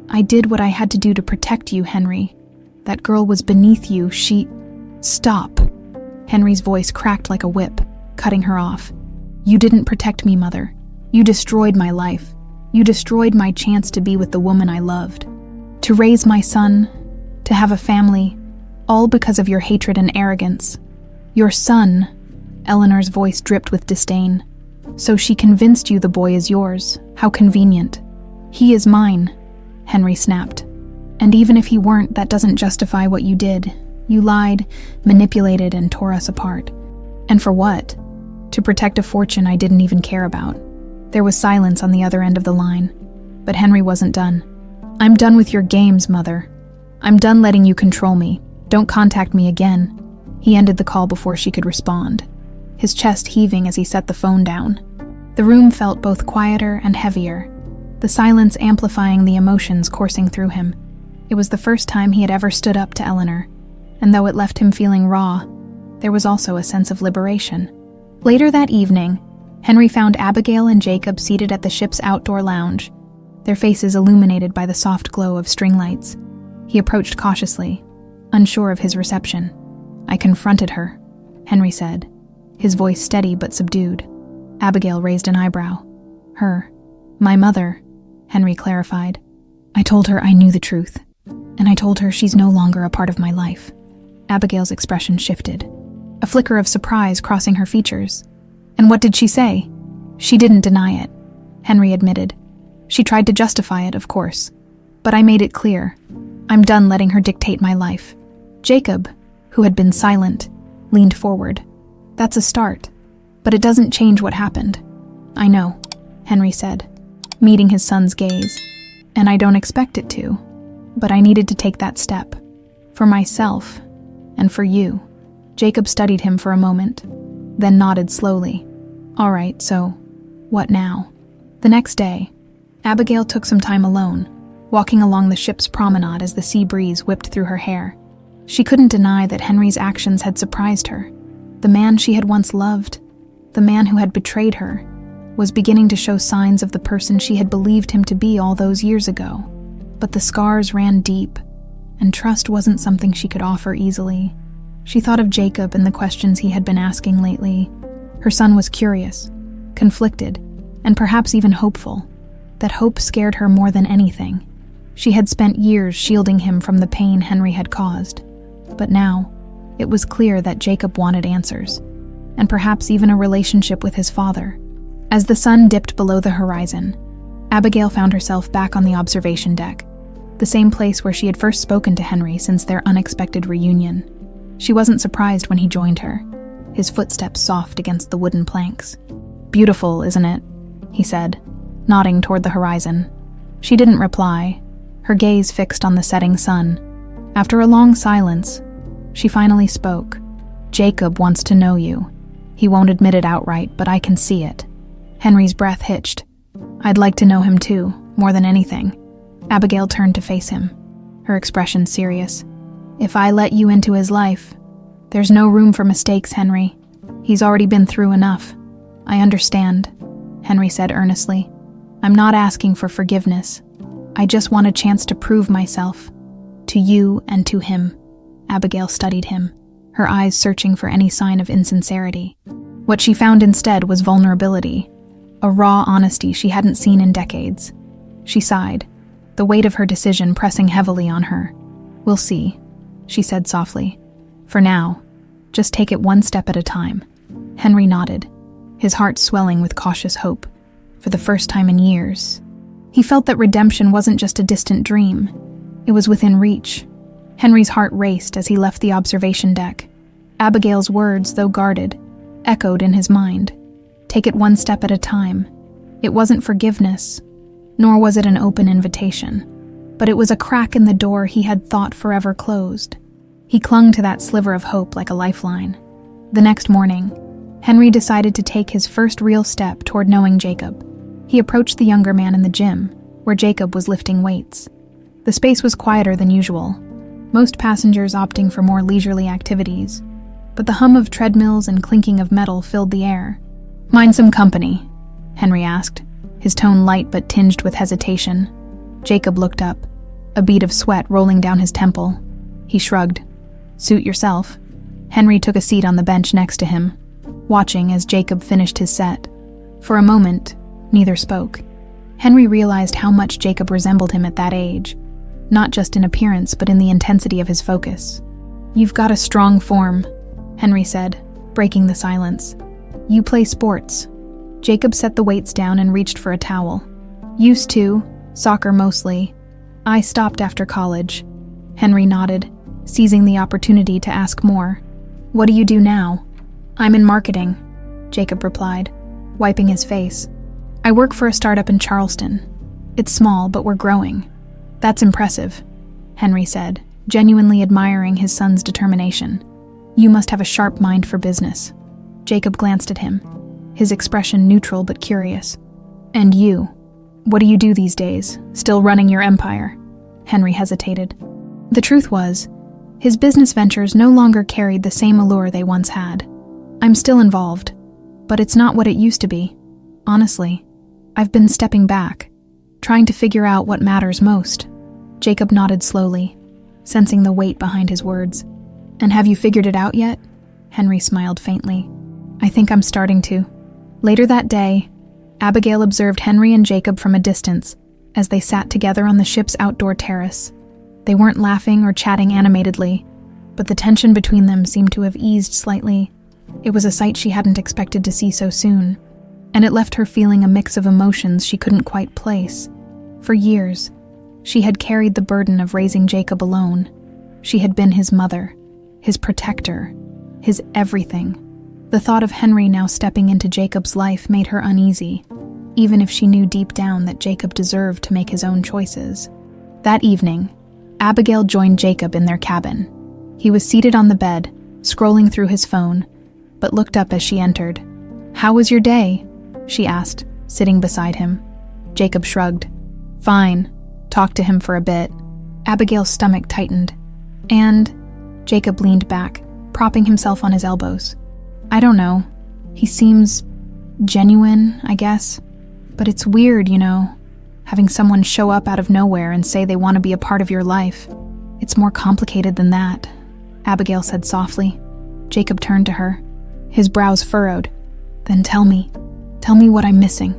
I did what I had to do to protect you, Henry. That girl was beneath you, she... Stop. Henry's voice cracked like a whip, cutting her off. You didn't protect me, Mother. You destroyed my life. You destroyed my chance to be with the woman I loved. To raise my son, to have a family, all because of your hatred and arrogance. Your son, Eleanor's voice dripped with disdain. So she convinced you the boy is yours. How convenient. He is mine, Henry snapped. And even if he weren't, that doesn't justify what you did. You lied, manipulated, and tore us apart. And for what? To protect a fortune I didn't even care about. There was silence on the other end of the line. But Henry wasn't done. I'm done with your games, Mother. I'm done letting you control me. Don't contact me again. He ended the call before she could respond, his chest heaving as he set the phone down. The room felt both quieter and heavier, the silence amplifying the emotions coursing through him. It was the first time he had ever stood up to Eleanor, and though it left him feeling raw, there was also a sense of liberation. Later that evening, Henry found Abigail and Jacob seated at the ship's outdoor lounge, their faces illuminated by the soft glow of string lights. He approached cautiously, unsure of his reception. "I confronted her," Henry said, his voice steady but subdued. Abigail raised an eyebrow. "Her. My mother," Henry clarified. "I told her I knew the truth, and I told her she's no longer a part of my life." Abigail's expression shifted, a flicker of surprise crossing her features. "And what did she say?" "She didn't deny it," Henry admitted. "She tried to justify it, of course. But I made it clear. I'm done letting her dictate my life." Jacob, who had been silent, leaned forward. "That's a start, but it doesn't change what happened." "I know," Henry said, meeting his son's gaze. "And I don't expect it to. But I needed to take that step. For myself, and for you." Jacob studied him for a moment, then nodded slowly. "All right, so what now?" The next day, Abigail took some time alone, walking along the ship's promenade as the sea breeze whipped through her hair. She couldn't deny that Henry's actions had surprised her. The man she had once loved, the man who had betrayed her, was beginning to show signs of the person she had believed him to be all those years ago. But the scars ran deep, and trust wasn't something she could offer easily. She thought of Jacob and the questions he had been asking lately. Her son was curious, conflicted, and perhaps even hopeful. That hope scared her more than anything. She had spent years shielding him from the pain Henry had caused. But now, it was clear that Jacob wanted answers, and perhaps even a relationship with his father. As the sun dipped below the horizon, Abigail found herself back on the observation deck, the same place where she had first spoken to Henry since their unexpected reunion. She wasn't surprised when he joined her, his footsteps soft against the wooden planks. "Beautiful, isn't it?" he said, nodding toward the horizon. She didn't reply, her gaze fixed on the setting sun. After a long silence, she finally spoke. "Jacob wants to know you. He won't admit it outright, but I can see it." Henry's breath hitched. "I'd like to know him too, more than anything." Abigail turned to face him, her expression serious. "If I let you into his life, there's no room for mistakes, Henry. He's already been through enough." "I understand," Henry said earnestly. "I'm not asking for forgiveness. I just want a chance to prove myself. To you and to him." Abigail studied him, her eyes searching for any sign of insincerity. What she found instead was vulnerability, a raw honesty she hadn't seen in decades. She sighed, the weight of her decision pressing heavily on her. "We'll see," she said softly. "For now, just take it one step at a time." Henry nodded, his heart swelling with cautious hope. For the first time in years, he felt that redemption wasn't just a distant dream. It was within reach. Henry's heart raced as he left the observation deck. Abigail's words, though guarded, echoed in his mind. Take it one step at a time. It wasn't forgiveness, nor was it an open invitation, but it was a crack in the door he had thought forever closed. He clung to that sliver of hope like a lifeline. The next morning, Henry decided to take his first real step toward knowing Jacob. He approached the younger man in the gym, where Jacob was lifting weights. The space was quieter than usual, most passengers opting for more leisurely activities, but the hum of treadmills and clinking of metal filled the air. "Mind some company?" Henry asked, his tone light but tinged with hesitation. Jacob looked up, a bead of sweat rolling down his temple. He shrugged. "Suit yourself." Henry took a seat on the bench next to him, watching as Jacob finished his set. For a moment, neither spoke. Henry realized how much Jacob resembled him at that age, not just in appearance but in the intensity of his focus. "You've got a strong form," Henry said, breaking the silence. "You play sports." Jacob set the weights down and reached for a towel. "Used to, soccer mostly. I stopped after college." Henry nodded, seizing the opportunity to ask more. "What do you do now?" "I'm in marketing," Jacob replied, wiping his face. "I work for a startup in Charleston. It's small, but we're growing." "That's impressive," Henry said, genuinely admiring his son's determination. You must have a sharp mind for business." Jacob glanced at him, his expression neutral but curious. "And you? What do you do these days? Still running your empire?" Henry hesitated. The truth was, his business ventures no longer carried the same allure they once had. "I'm still involved, but it's not what it used to be. Honestly, I've been stepping back, trying to figure out what matters most." Jacob nodded slowly, sensing the weight behind his words. "And have you figured it out yet?" Henry smiled faintly. "I think I'm starting to." Later that day, Abigail observed Henry and Jacob from a distance as they sat together on the ship's outdoor terrace. They weren't laughing or chatting animatedly, but the tension between them seemed to have eased slightly. It was a sight she hadn't expected to see so soon, and it left her feeling a mix of emotions she couldn't quite place. For years, she had carried the burden of raising Jacob alone. She had been his mother, his protector, his everything. The thought of Henry now stepping into Jacob's life made her uneasy, even if she knew deep down that Jacob deserved to make his own choices. That evening, Abigail joined Jacob in their cabin. He was seated on the bed, scrolling through his phone, but looked up as she entered. "How was your day?" she asked, sitting beside him. Jacob shrugged. "Fine." Talked to him for a bit. Abigail's stomach tightened. "And?" Jacob leaned back, propping himself on his elbows. "I don't know. He seems genuine, I guess. But it's weird, having someone show up out of nowhere and say they want to be a part of your life. It's more complicated than that," Abigail said softly. Jacob turned to her, his brows furrowed. "Then tell me what I'm missing."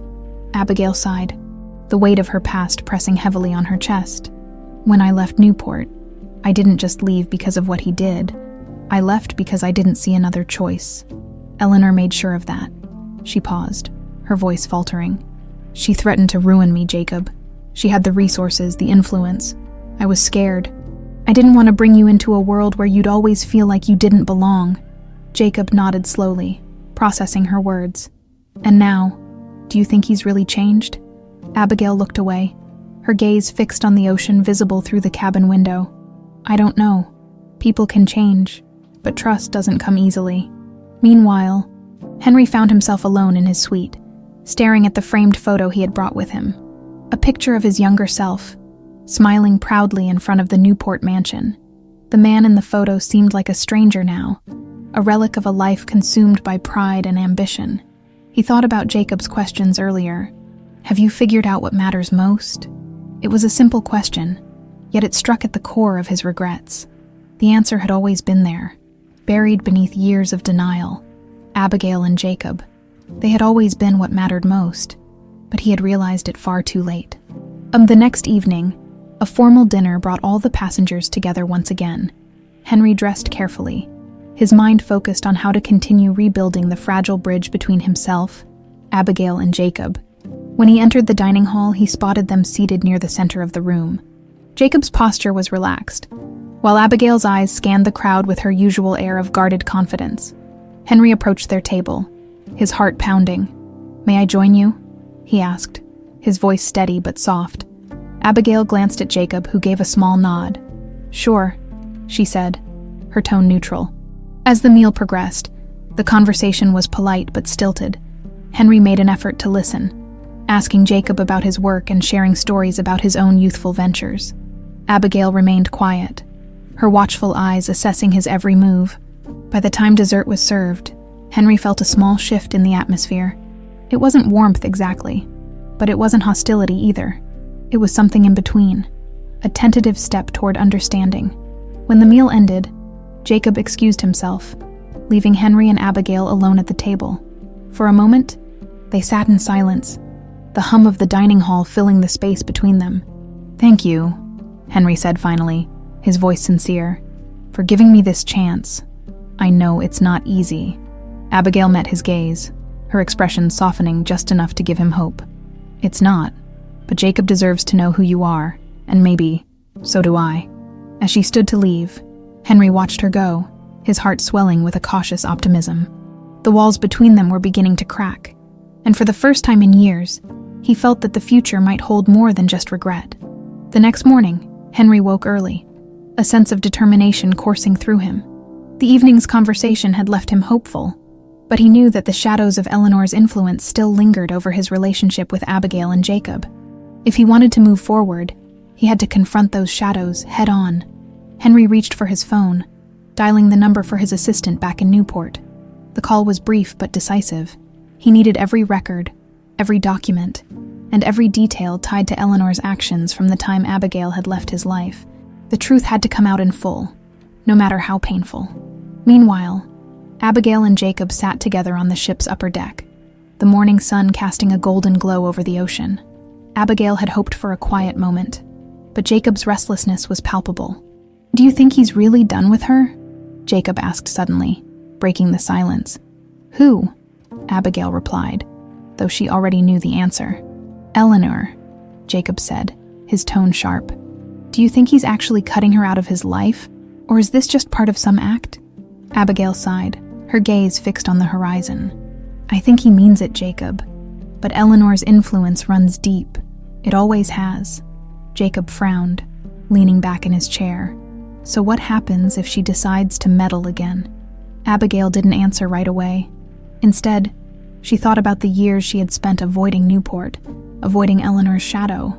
Abigail sighed, the weight of her past pressing heavily on her chest. "When I left Newport, I didn't just leave because of what he did. I left because I didn't see another choice. Eleanor made sure of that." She paused, her voice faltering. "She threatened to ruin me, Jacob. She had the resources, the influence. I was scared. I didn't want to bring you into a world where you'd always feel like you didn't belong." Jacob nodded slowly, processing her words. "And now, do you think he's really changed?" Abigail looked away, her gaze fixed on the ocean visible through the cabin window. "I don't know. People can change, but trust doesn't come easily." Meanwhile, Henry found himself alone in his suite, staring at the framed photo he had brought with him. A picture of his younger self, smiling proudly in front of the Newport mansion. The man in the photo seemed like a stranger now, a relic of a life consumed by pride and ambition. He thought about Jacob's questions earlier. "Have you figured out what matters most?" It was a simple question, yet it struck at the core of his regrets. The answer had always been there, buried beneath years of denial. Abigail and Jacob. They had always been what mattered most, but he had realized it far too late. The next evening, a formal dinner brought all the passengers together once again. Henry dressed carefully, his mind focused on how to continue rebuilding the fragile bridge between himself, Abigail, and Jacob. When he entered the dining hall, he spotted them seated near the center of the room. Jacob's posture was relaxed, while Abigail's eyes scanned the crowd with her usual air of guarded confidence. Henry approached their table, his heart pounding. "May I join you?" he asked, his voice steady but soft. Abigail glanced at Jacob, who gave a small nod. "Sure," she said, her tone neutral. As the meal progressed, the conversation was polite but stilted. Henry made an effort to listen, asking Jacob about his work and sharing stories about his own youthful ventures. Abigail remained quiet, her watchful eyes assessing his every move. By the time dessert was served, Henry felt a small shift in the atmosphere. It wasn't warmth exactly, but it wasn't hostility either. It was something in between, a tentative step toward understanding. When the meal ended, Jacob excused himself, leaving Henry and Abigail alone at the table. For a moment, they sat in silence, the hum of the dining hall filling the space between them. "Thank you," Henry said finally, his voice sincere, "for giving me this chance. I know it's not easy." Abigail met his gaze, her expression softening just enough to give him hope. "It's not, but Jacob deserves to know who you are, and maybe, so do I." As she stood to leave, Henry watched her go, his heart swelling with a cautious optimism. The walls between them were beginning to crack, and for the first time in years, he felt that the future might hold more than just regret. The next morning, Henry woke early, a sense of determination coursing through him. The evening's conversation had left him hopeful, but he knew that the shadows of Eleanor's influence still lingered over his relationship with Abigail and Jacob. If he wanted to move forward, he had to confront those shadows head on. Henry reached for his phone, dialing the number for his assistant back in Newport. The call was brief but decisive. He needed every record, every document, and every detail tied to Eleanor's actions from the time Abigail had left his life. The truth had to come out in full, no matter how painful. Meanwhile, Abigail and Jacob sat together on the ship's upper deck, the morning sun casting a golden glow over the ocean. Abigail had hoped for a quiet moment, but Jacob's restlessness was palpable. "Do you think he's really done with her?" Jacob asked suddenly, breaking the silence. "Who?" Abigail replied, though she already knew the answer. "Eleanor," Jacob said, his tone sharp. "Do you think he's actually cutting her out of his life, or is this just part of some act?" Abigail sighed, her gaze fixed on the horizon. "I think he means it, Jacob, but Eleanor's influence runs deep. It always has." Jacob frowned, leaning back in his chair. "So what happens if she decides to meddle again?" Abigail didn't answer right away. Instead, she thought about the years she had spent avoiding Newport, avoiding Eleanor's shadow.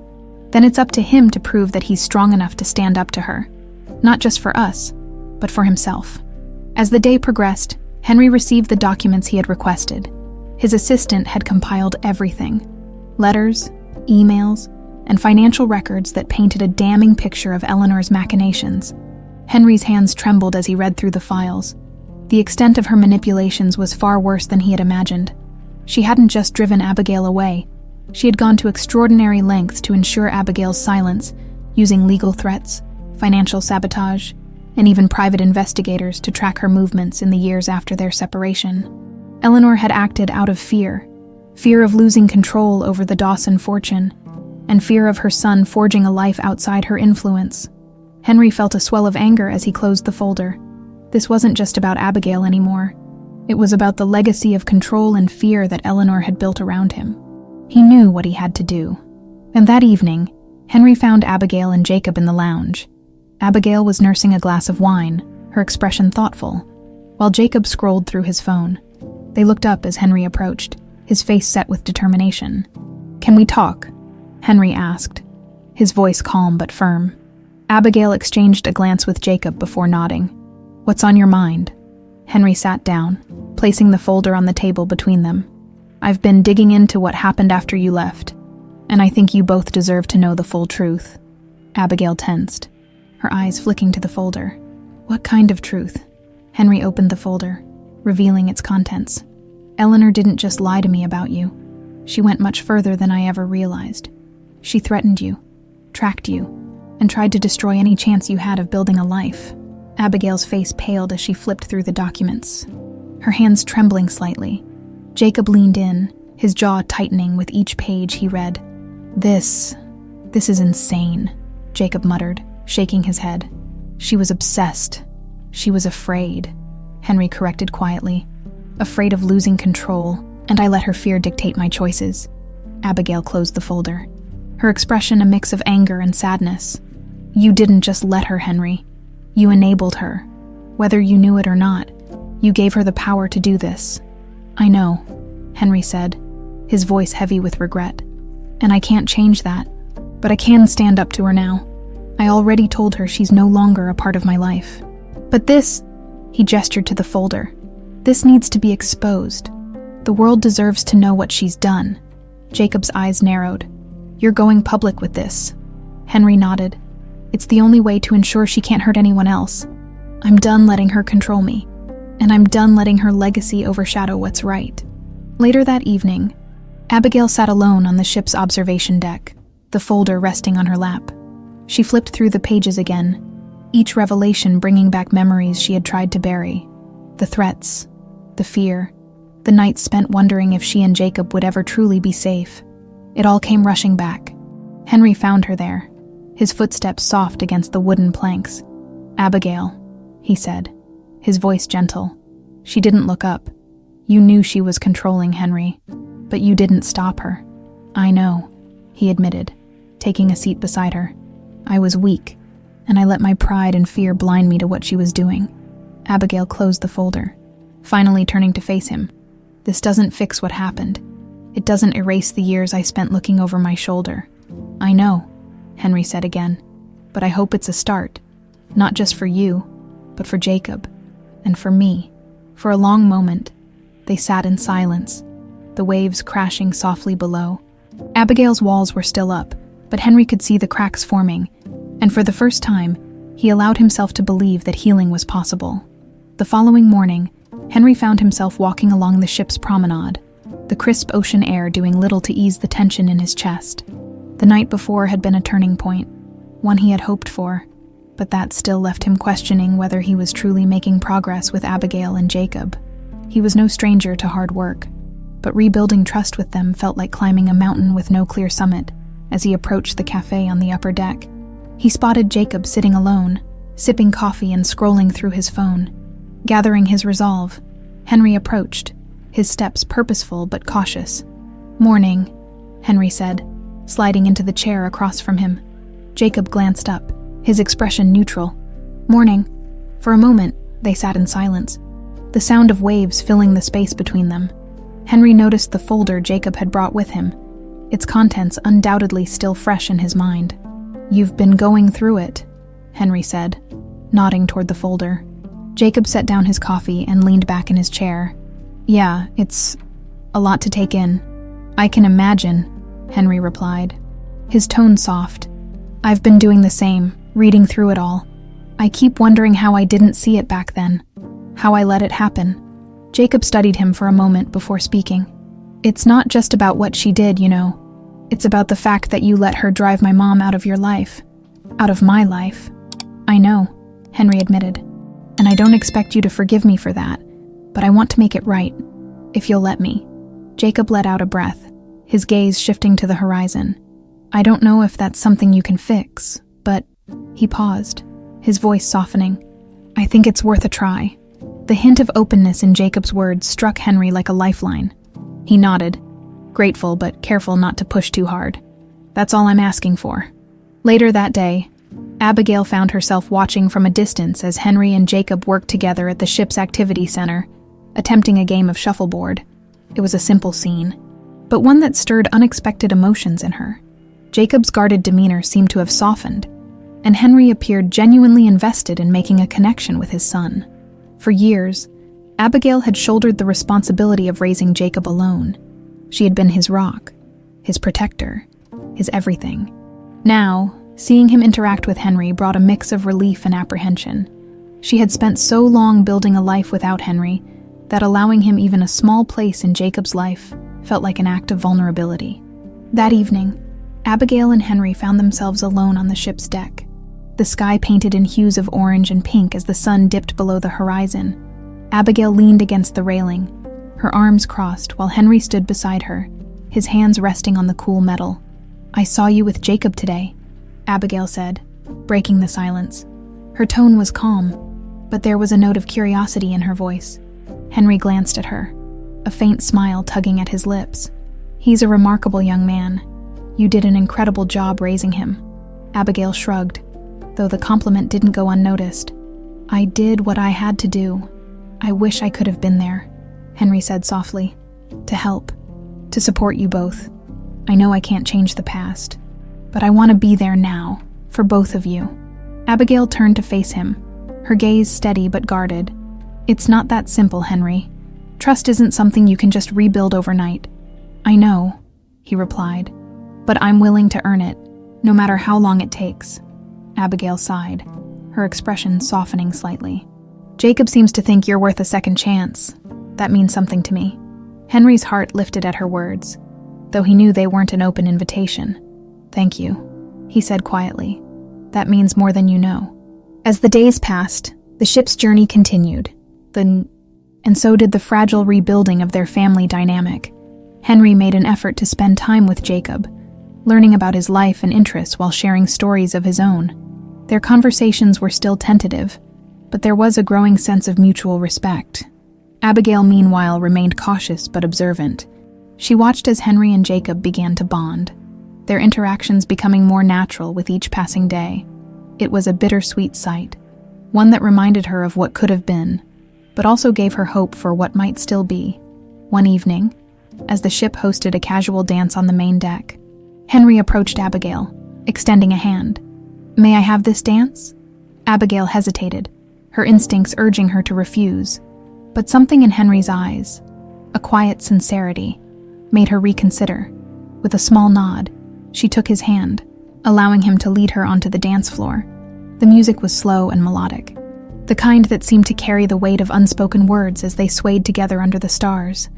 Then it's up to him to prove that he's strong enough to stand up to her, not just for us, but for himself. As the day progressed, Henry received the documents he had requested. His assistant had compiled everything: letters, emails, and financial records that painted a damning picture of Eleanor's machinations. Henry's hands trembled as he read through the files. The extent of her manipulations was far worse than he had imagined. She hadn't just driven Abigail away. She had gone to extraordinary lengths to ensure Abigail's silence, using legal threats, financial sabotage, and even private investigators to track her movements in the years after their separation. Eleanor had acted out of fear of losing control over the Dawson fortune, and fear of her son forging a life outside her influence. Henry felt a swell of anger as he closed the folder. This wasn't just about Abigail anymore. It was about the legacy of control and fear that Eleanor had built around him. He knew what he had to do. And that evening, Henry found Abigail and Jacob in the lounge. Abigail was nursing a glass of wine, her expression thoughtful, while Jacob scrolled through his phone. They looked up as Henry approached, his face set with determination. "Can we talk?" Henry asked, his voice calm but firm. Abigail exchanged a glance with Jacob before nodding. "What's on your mind?" Henry sat down, placing the folder on the table between them. "I've been digging into what happened after you left, and I think you both deserve to know the full truth." Abigail tensed, her eyes flicking to the folder. "What kind of truth?" Henry opened the folder, revealing its contents. "Eleanor didn't just lie to me about you. She went much further than I ever realized. She threatened you, tracked you, and tried to destroy any chance you had of building a life." Abigail's face paled as she flipped through the documents, her hands trembling slightly. Jacob leaned in, his jaw tightening with each page he read. This is insane," Jacob muttered, shaking his head. "She was obsessed. She was afraid," Henry corrected quietly. "Afraid of losing control, and I let her fear dictate my choices." Abigail closed the folder, her expression a mix of anger and sadness. "You didn't just let her, Henry. You enabled her. Whether you knew it or not, you gave her the power to do this." "I know," Henry said, his voice heavy with regret. "And I can't change that, but I can stand up to her now. I already told her she's no longer a part of my life. But this," he gestured to the folder, "this needs to be exposed. The world deserves to know what she's done." Jacob's eyes narrowed. "You're going public with this." Henry nodded. "It's the only way to ensure she can't hurt anyone else. I'm done letting her control me, and I'm done letting her legacy overshadow what's right." Later that evening, Abigail sat alone on the ship's observation deck, the folder resting on her lap. She flipped through the pages again, each revelation bringing back memories she had tried to bury. The threats, the fear, the nights spent wondering if she and Jacob would ever truly be safe. It all came rushing back. Henry found her there, his footsteps soft against the wooden planks. "Abigail," he said, his voice gentle. She didn't look up. "You knew she was controlling, Henry, but you didn't stop her." "I know," he admitted, taking a seat beside her. "I was weak, and I let my pride and fear blind me to what she was doing. Abigail closed the folder, finally turning to face him. This doesn't fix what happened. It doesn't erase the years I spent looking over my shoulder. I know, Henry said again, but I hope it's a start. Not just for you, but for Jacob, and for me. For a long moment, they sat in silence, the waves crashing softly below. Abigail's walls were still up, but Henry could see the cracks forming, and for the first time, he allowed himself to believe that healing was possible. The following morning, Henry found himself walking along the ship's promenade, the crisp ocean air doing little to ease the tension in his chest. The night before had been a turning point, one he had hoped for, but that still left him questioning whether he was truly making progress with Abigail and Jacob. He was no stranger to hard work, but rebuilding trust with them felt like climbing a mountain with no clear summit. As he approached the cafe on the upper deck, he spotted Jacob sitting alone, sipping coffee and scrolling through his phone. Gathering his resolve, Henry approached, his steps purposeful but cautious. "Morning," Henry said, sliding into the chair across from him. Jacob glanced up, his expression neutral. "Morning." For a moment, they sat in silence, the sound of waves filling the space between them. Henry noticed the folder Jacob had brought with him, its contents undoubtedly still fresh in his mind. "You've been going through it," Henry said, nodding toward the folder. Jacob set down his coffee and leaned back in his chair. "Yeah, it's a lot to take in." "I can imagine," Henry replied, his tone soft. "I've been doing the same, reading through it all. I keep wondering how I didn't see it back then, how I let it happen." Jacob studied him for a moment before speaking. "It's not just about what she did, you know. It's about the fact that you let her drive my mom out of your life. Out of my life." "I know," Henry admitted, "and I don't expect you to forgive me for that, but I want to make it right, if you'll let me." Jacob let out a breath, his gaze shifting to the horizon. "I don't know if that's something you can fix, but..." He paused, his voice softening. "I think it's worth a try." The hint of openness in Jacob's words struck Henry like a lifeline. He nodded, grateful but careful not to push too hard. "That's all I'm asking for." Later that day, Abigail found herself watching from a distance as Henry and Jacob worked together at the ship's activity center, attempting a game of shuffleboard. It was a simple scene, but one that stirred unexpected emotions in her. Jacob's guarded demeanor seemed to have softened, and Henry appeared genuinely invested in making a connection with his son. For years, Abigail had shouldered the responsibility of raising Jacob alone. She had been his rock, his protector, his everything. Now, seeing him interact with Henry brought a mix of relief and apprehension. She had spent so long building a life without Henry that allowing him even a small place in Jacob's life felt like an act of vulnerability. That evening, Abigail and Henry found themselves alone on the ship's deck. The sky painted in hues of orange and pink as the sun dipped below the horizon. Abigail leaned against the railing, her arms crossed while Henry stood beside her, his hands resting on the cool metal. "I saw you with Jacob today," Abigail said, breaking the silence. Her tone was calm, but there was a note of curiosity in her voice. Henry glanced at her, a faint smile tugging at his lips. "He's a remarkable young man. You did an incredible job raising him." Abigail shrugged, though the compliment didn't go unnoticed. "I did what I had to do. I wish I could have been there," Henry said softly. "To help, to support you both. I know I can't change the past, but I want to be there now, for both of you." Abigail turned to face him, her gaze steady but guarded. "It's not that simple, Henry. Trust isn't something you can just rebuild overnight." "I know," he replied, "but I'm willing to earn it, no matter how long it takes." Abigail sighed, her expression softening slightly. "Jacob seems to think you're worth a second chance. That means something to me." Henry's heart lifted at her words, though he knew they weren't an open invitation. "Thank you," he said quietly. "That means more than you know." As the days passed, the ship's journey continued, and so did the fragile rebuilding of their family dynamic. Henry made an effort to spend time with Jacob, learning about his life and interests while sharing stories of his own. Their conversations were still tentative, but there was a growing sense of mutual respect. Abigail, meanwhile, remained cautious but observant. She watched as Henry and Jacob began to bond, their interactions becoming more natural with each passing day. It was a bittersweet sight. one that reminded her of what could have been, but also gave her hope for what might still be. One evening, as the ship hosted a casual dance on the main deck, Henry approached Abigail, extending a hand. "May I have this dance?" Abigail hesitated, her instincts urging her to refuse. But something in Henry's eyes, a quiet sincerity, made her reconsider. With a small nod, she took his hand, allowing him to lead her onto the dance floor. The music was slow and melodic, the kind that seemed to carry the weight of unspoken words as they swayed together under the stars.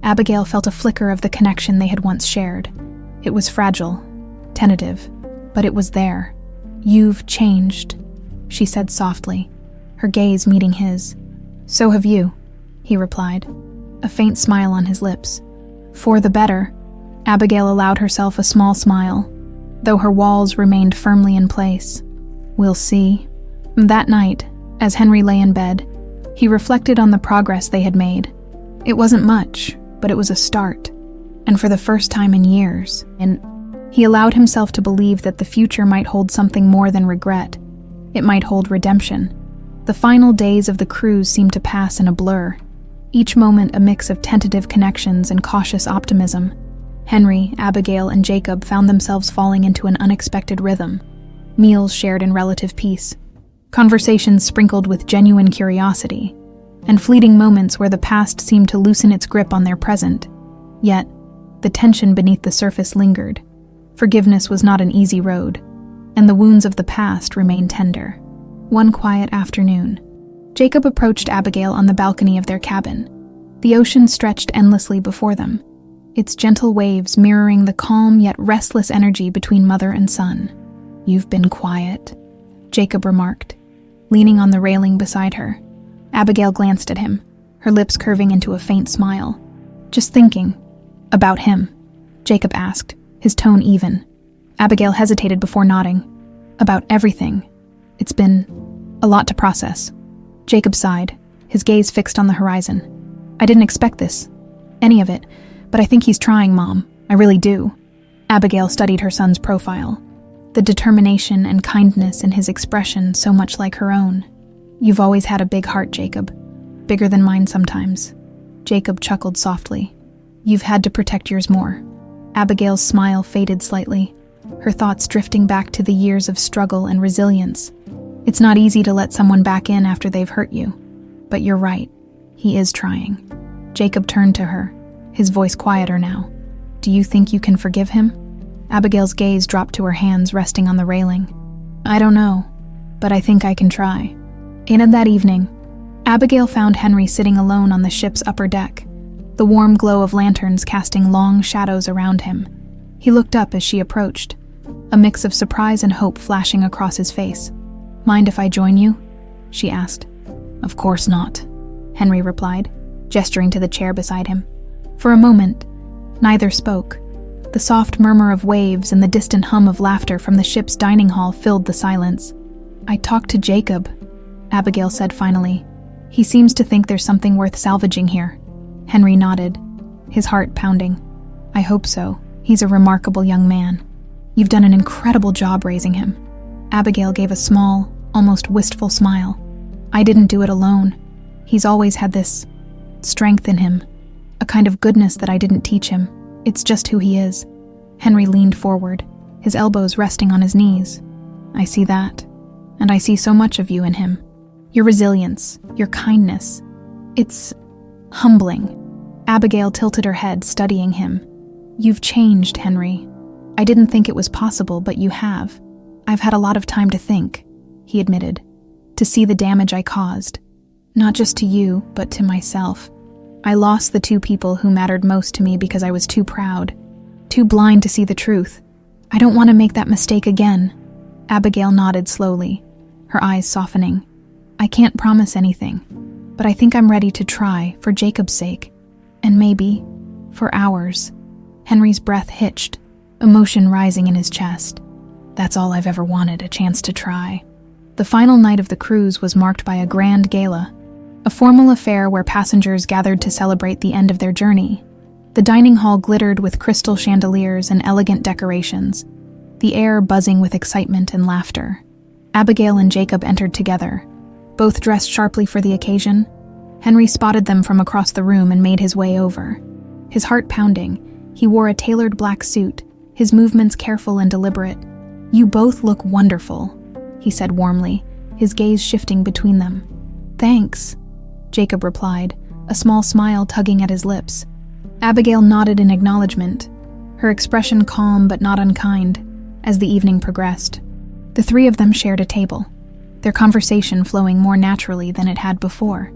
Abigail felt a flicker of the connection they had once shared. It was fragile, tentative, but it was there. "You've changed," she said softly, her gaze meeting his. "So have you," he replied, a faint smile on his lips. "For the better." Abigail allowed herself a small smile, though her walls remained firmly in place. "We'll see." That night, as Henry lay in bed, he reflected on the progress they had made. It wasn't much, but it was a start, and for the first time in years, he allowed himself to believe that the future might hold something more than regret. It might hold redemption. The final days of the cruise seemed to pass in a blur, each moment a mix of tentative connections and cautious optimism. Henry, Abigail, and Jacob found themselves falling into an unexpected rhythm. Meals shared in relative peace, conversations sprinkled with genuine curiosity, and fleeting moments where the past seemed to loosen its grip on their present. Yet, the tension beneath the surface lingered. Forgiveness was not an easy road, and the wounds of the past remained tender. One quiet afternoon, Jacob approached Abigail on the balcony of their cabin. The ocean stretched endlessly before them, its gentle waves mirroring the calm yet restless energy between mother and son. "You've been quiet," Jacob remarked, leaning on the railing beside her. Abigail glanced at him, her lips curving into a faint smile. "Just thinking." "About him?" Jacob asked, his tone even. Abigail hesitated before nodding. "About everything. It's been a lot to process." Jacob sighed, his gaze fixed on the horizon. "I didn't expect this, any of it, but I think he's trying, Mom. I really do." Abigail studied her son's profile, the determination and kindness in his expression so much like her own. "You've always had a big heart, Jacob. Bigger than mine sometimes." Jacob chuckled softly. "You've had to protect yours more." Abigail's smile faded slightly, her thoughts drifting back to the years of struggle and resilience. "It's not easy to let someone back in after they've hurt you. But you're right. He is trying." Jacob turned to her, his voice quieter now. "Do you think you can forgive him?" Abigail's gaze dropped to her hands resting on the railing. "I don't know, but I think I can try." In that evening, Abigail found Henry sitting alone on the ship's upper deck, the warm glow of lanterns casting long shadows around him. He looked up as she approached, a mix of surprise and hope flashing across his face. "Mind if I join you?" she asked. "Of course not," Henry replied, gesturing to the chair beside him. For a moment, neither spoke. The soft murmur of waves and the distant hum of laughter from the ship's dining hall filled the silence. "I talked to Jacob," Abigail said finally. "He seems to think there's something worth salvaging here." Henry nodded, his heart pounding. "I hope so. He's a remarkable young man. You've done an incredible job raising him." Abigail gave a small, almost wistful smile. "I didn't do it alone. He's always had this strength in him, a kind of goodness that I didn't teach him. It's just who he is." Henry leaned forward, his elbows resting on his knees. "I see that, and I see so much of you in him. Your resilience, your kindness. It's humbling." Abigail tilted her head, studying him. "You've changed, Henry. I didn't think it was possible, but you have. I've had a lot of time to think," he admitted, "to see the damage I caused. Not just to you, but to myself. I lost the two people who mattered most to me because I was too proud, too blind to see the truth. I don't want to make that mistake again." Abigail nodded slowly, her eyes softening. "I can't promise anything, but I think I'm ready to try for Jacob's sake, and maybe for ours." Henry's breath hitched, emotion rising in his chest. "That's all I've ever wanted, a chance to try." The final night of the cruise was marked by a grand gala, a formal affair where passengers gathered to celebrate the end of their journey. The dining hall glittered with crystal chandeliers and elegant decorations, the air buzzing with excitement and laughter. Abigail and Jacob entered together, both dressed sharply for the occasion. Henry spotted them from across the room and made his way over. His heart pounding, he wore a tailored black suit, his movements careful and deliberate. "You both look wonderful," he said warmly, his gaze shifting between them. "Thanks," Jacob replied, a small smile tugging at his lips. Abigail nodded in acknowledgement, her expression calm but not unkind, as the evening progressed. The three of them shared a table, their conversation flowing more naturally than it had before.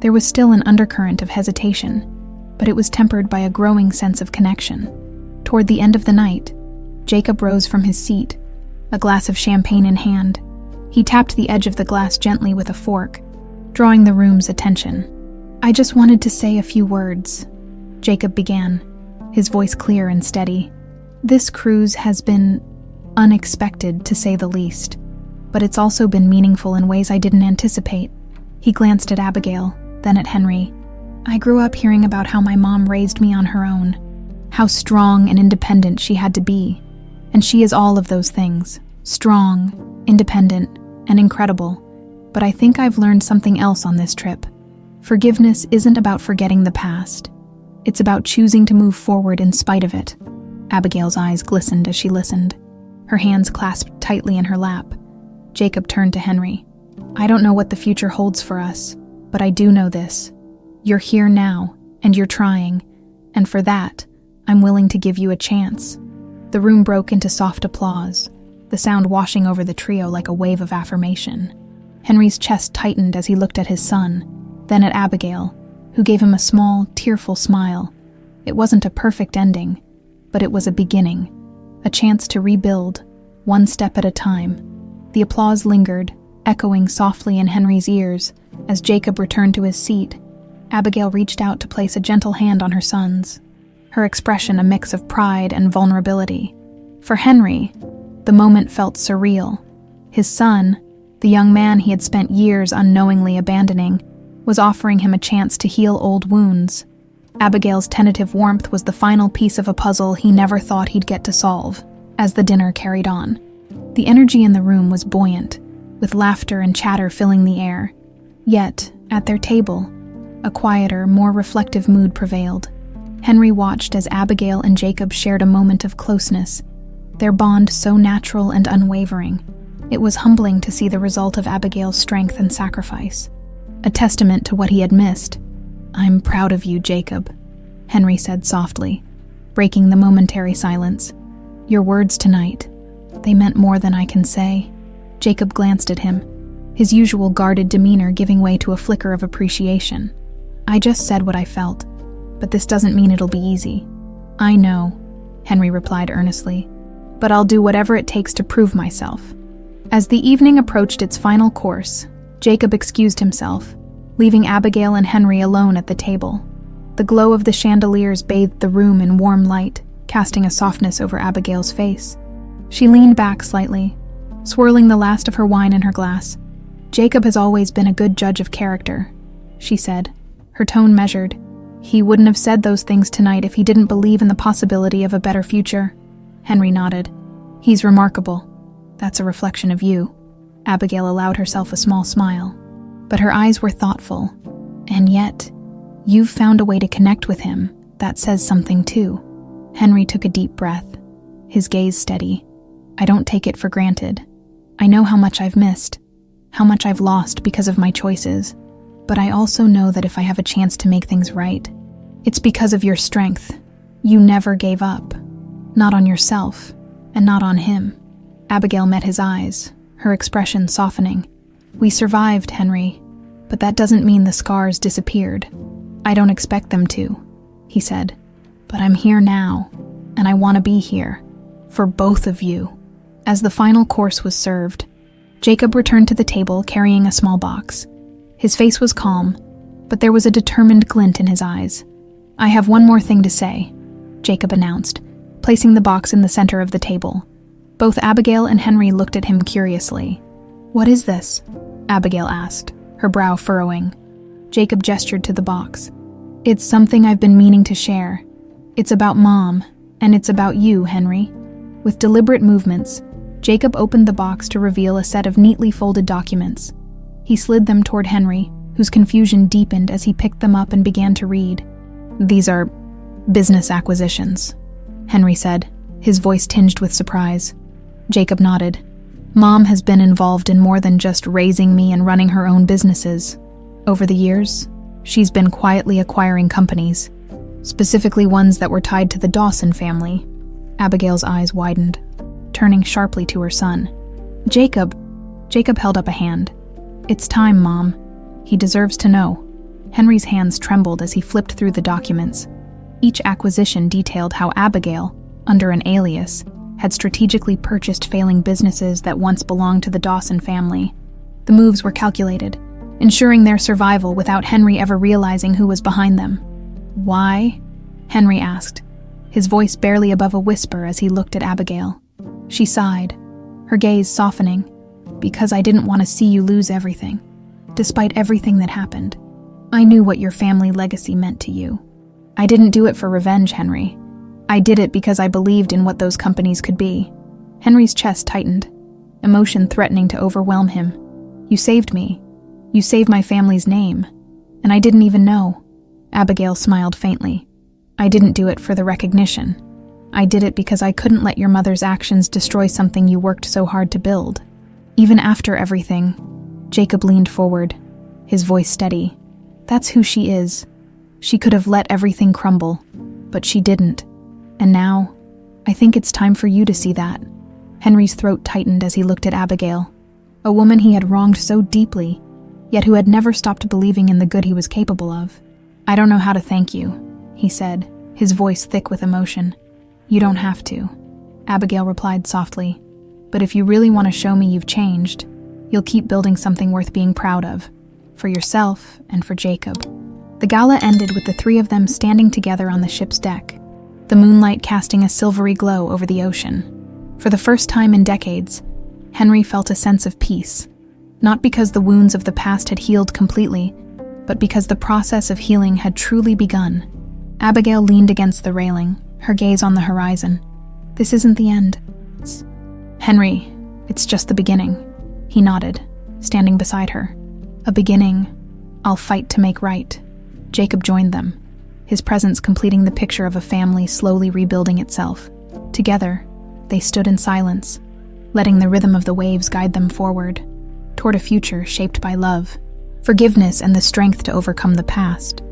There was still an undercurrent of hesitation, but it was tempered by a growing sense of connection. Toward the end of the night, Jacob rose from his seat, a glass of champagne in hand. He tapped the edge of the glass gently with a fork, drawing the room's attention. "I just wanted to say a few words," Jacob began, his voice clear and steady. "This cruise has been unexpected, to say the least, but it's also been meaningful in ways I didn't anticipate." He glanced at Abigail, then at Henry. "I grew up hearing about how my mom raised me on her own, how strong and independent she had to be, and she is all of those things, strong, independent, and incredible. But I think I've learned something else on this trip. Forgiveness isn't about forgetting the past. It's about choosing to move forward in spite of it." Abigail's eyes glistened as she listened, her hands clasped tightly in her lap. Jacob turned to Henry. "I don't know what the future holds for us, but I do know this. You're here now, and you're trying, and for that, I'm willing to give you a chance." The room broke into soft applause, the sound washing over the trio like a wave of affirmation. Henry's chest tightened as he looked at his son, then at Abigail, who gave him a small, tearful smile. It wasn't a perfect ending, but it was a beginning, a chance to rebuild, one step at a time. The applause lingered, echoing softly in Henry's ears as Jacob returned to his seat. Abigail reached out to place a gentle hand on her son's, her expression a mix of pride and vulnerability. For Henry, the moment felt surreal. His son, the young man he had spent years unknowingly abandoning, was offering him a chance to heal old wounds. Abigail's tentative warmth was the final piece of a puzzle he never thought he'd get to solve. As the dinner carried on, the energy in the room was buoyant, with laughter and chatter filling the air. Yet, at their table, a quieter, more reflective mood prevailed. Henry watched as Abigail and Jacob shared a moment of closeness, their bond so natural and unwavering. It was humbling to see the result of Abigail's strength and sacrifice, a testament to what he had missed. "I'm proud of you, Jacob," Henry said softly, breaking the momentary silence. "Your words tonight, they meant more than I can say." Jacob glanced at him, his usual guarded demeanor giving way to a flicker of appreciation. "I just said what I felt, but this doesn't mean it'll be easy." "I know," Henry replied earnestly, "but I'll do whatever it takes to prove myself." As the evening approached its final course, Jacob excused himself, leaving Abigail and Henry alone at the table. The glow of the chandeliers bathed the room in warm light, casting a softness over Abigail's face. She leaned back slightly, swirling the last of her wine in her glass. "Jacob has always been a good judge of character," she said, her tone measured. "He wouldn't have said those things tonight if he didn't believe in the possibility of a better future." Henry nodded. "He's remarkable. That's a reflection of you." Abigail allowed herself a small smile, but her eyes were thoughtful. "And yet, you've found a way to connect with him. That says something too." Henry took a deep breath, his gaze steady. "I don't take it for granted. I know how much I've missed, how much I've lost because of my choices, but I also know that if I have a chance to make things right, it's because of your strength. You never gave up. Not on yourself, and not on him." Abigail met his eyes, her expression softening. "We survived, Henry, but that doesn't mean the scars disappeared. I don't expect them to," he said. "But I'm here now, and I want to be here, for both of you." As the final course was served, Jacob returned to the table carrying a small box. His face was calm, but there was a determined glint in his eyes. "I have one more thing to say," Jacob announced, placing the box in the center of the table. Both Abigail and Henry looked at him curiously. "What is this?" Abigail asked, her brow furrowing. Jacob gestured to the box. "It's something I've been meaning to share. It's about Mom, and it's about you, Henry." With deliberate movements, Jacob opened the box to reveal a set of neatly folded documents. He slid them toward Henry, whose confusion deepened as he picked them up and began to read. "These are business acquisitions," Henry said, his voice tinged with surprise. Jacob nodded. "Mom has been involved in more than just raising me and running her own businesses. Over the years, she's been quietly acquiring companies, specifically ones that were tied to the Dawson family." Abigail's eyes widened, turning sharply to her son. Jacob held up a hand. "It's time, Mom. He deserves to know." Henry's hands trembled as he flipped through the documents. Each acquisition detailed how Abigail, under an alias, had strategically purchased failing businesses that once belonged to the Dawson family. The moves were calculated, ensuring their survival without Henry ever realizing who was behind them. "Why?" Henry asked, his voice barely above a whisper as he looked at Abigail. She sighed, her gaze softening. "Because I didn't want to see you lose everything, despite everything that happened. I knew what your family legacy meant to you. I didn't do it for revenge, Henry. I did it because I believed in what those companies could be." Henry's chest tightened, emotion threatening to overwhelm him. "You saved me. You saved my family's name. And I didn't even know." Abigail smiled faintly. "I didn't do it for the recognition. I did it because I couldn't let your mother's actions destroy something you worked so hard to build." Even after everything, Jacob leaned forward, his voice steady. "That's who she is. She could have let everything crumble, but she didn't. And now, I think it's time for you to see that." Henry's throat tightened as he looked at Abigail, a woman he had wronged so deeply, yet who had never stopped believing in the good he was capable of. "I don't know how to thank you," he said, his voice thick with emotion. "You don't have to," Abigail replied softly. "But if you really want to show me you've changed, you'll keep building something worth being proud of, for yourself and for Jacob." The gala ended with the three of them standing together on the ship's deck, the moonlight casting a silvery glow over the ocean. For the first time in decades, Henry felt a sense of peace, not because the wounds of the past had healed completely, but because the process of healing had truly begun. Abigail leaned against the railing, her gaze on the horizon. "This isn't the end. Henry, it's just the beginning." He nodded, standing beside her. "A beginning I'll fight to make right." Jacob joined them, his presence completing the picture of a family slowly rebuilding itself. Together, they stood in silence, letting the rhythm of the waves guide them forward, toward a future shaped by love, forgiveness, and the strength to overcome the past.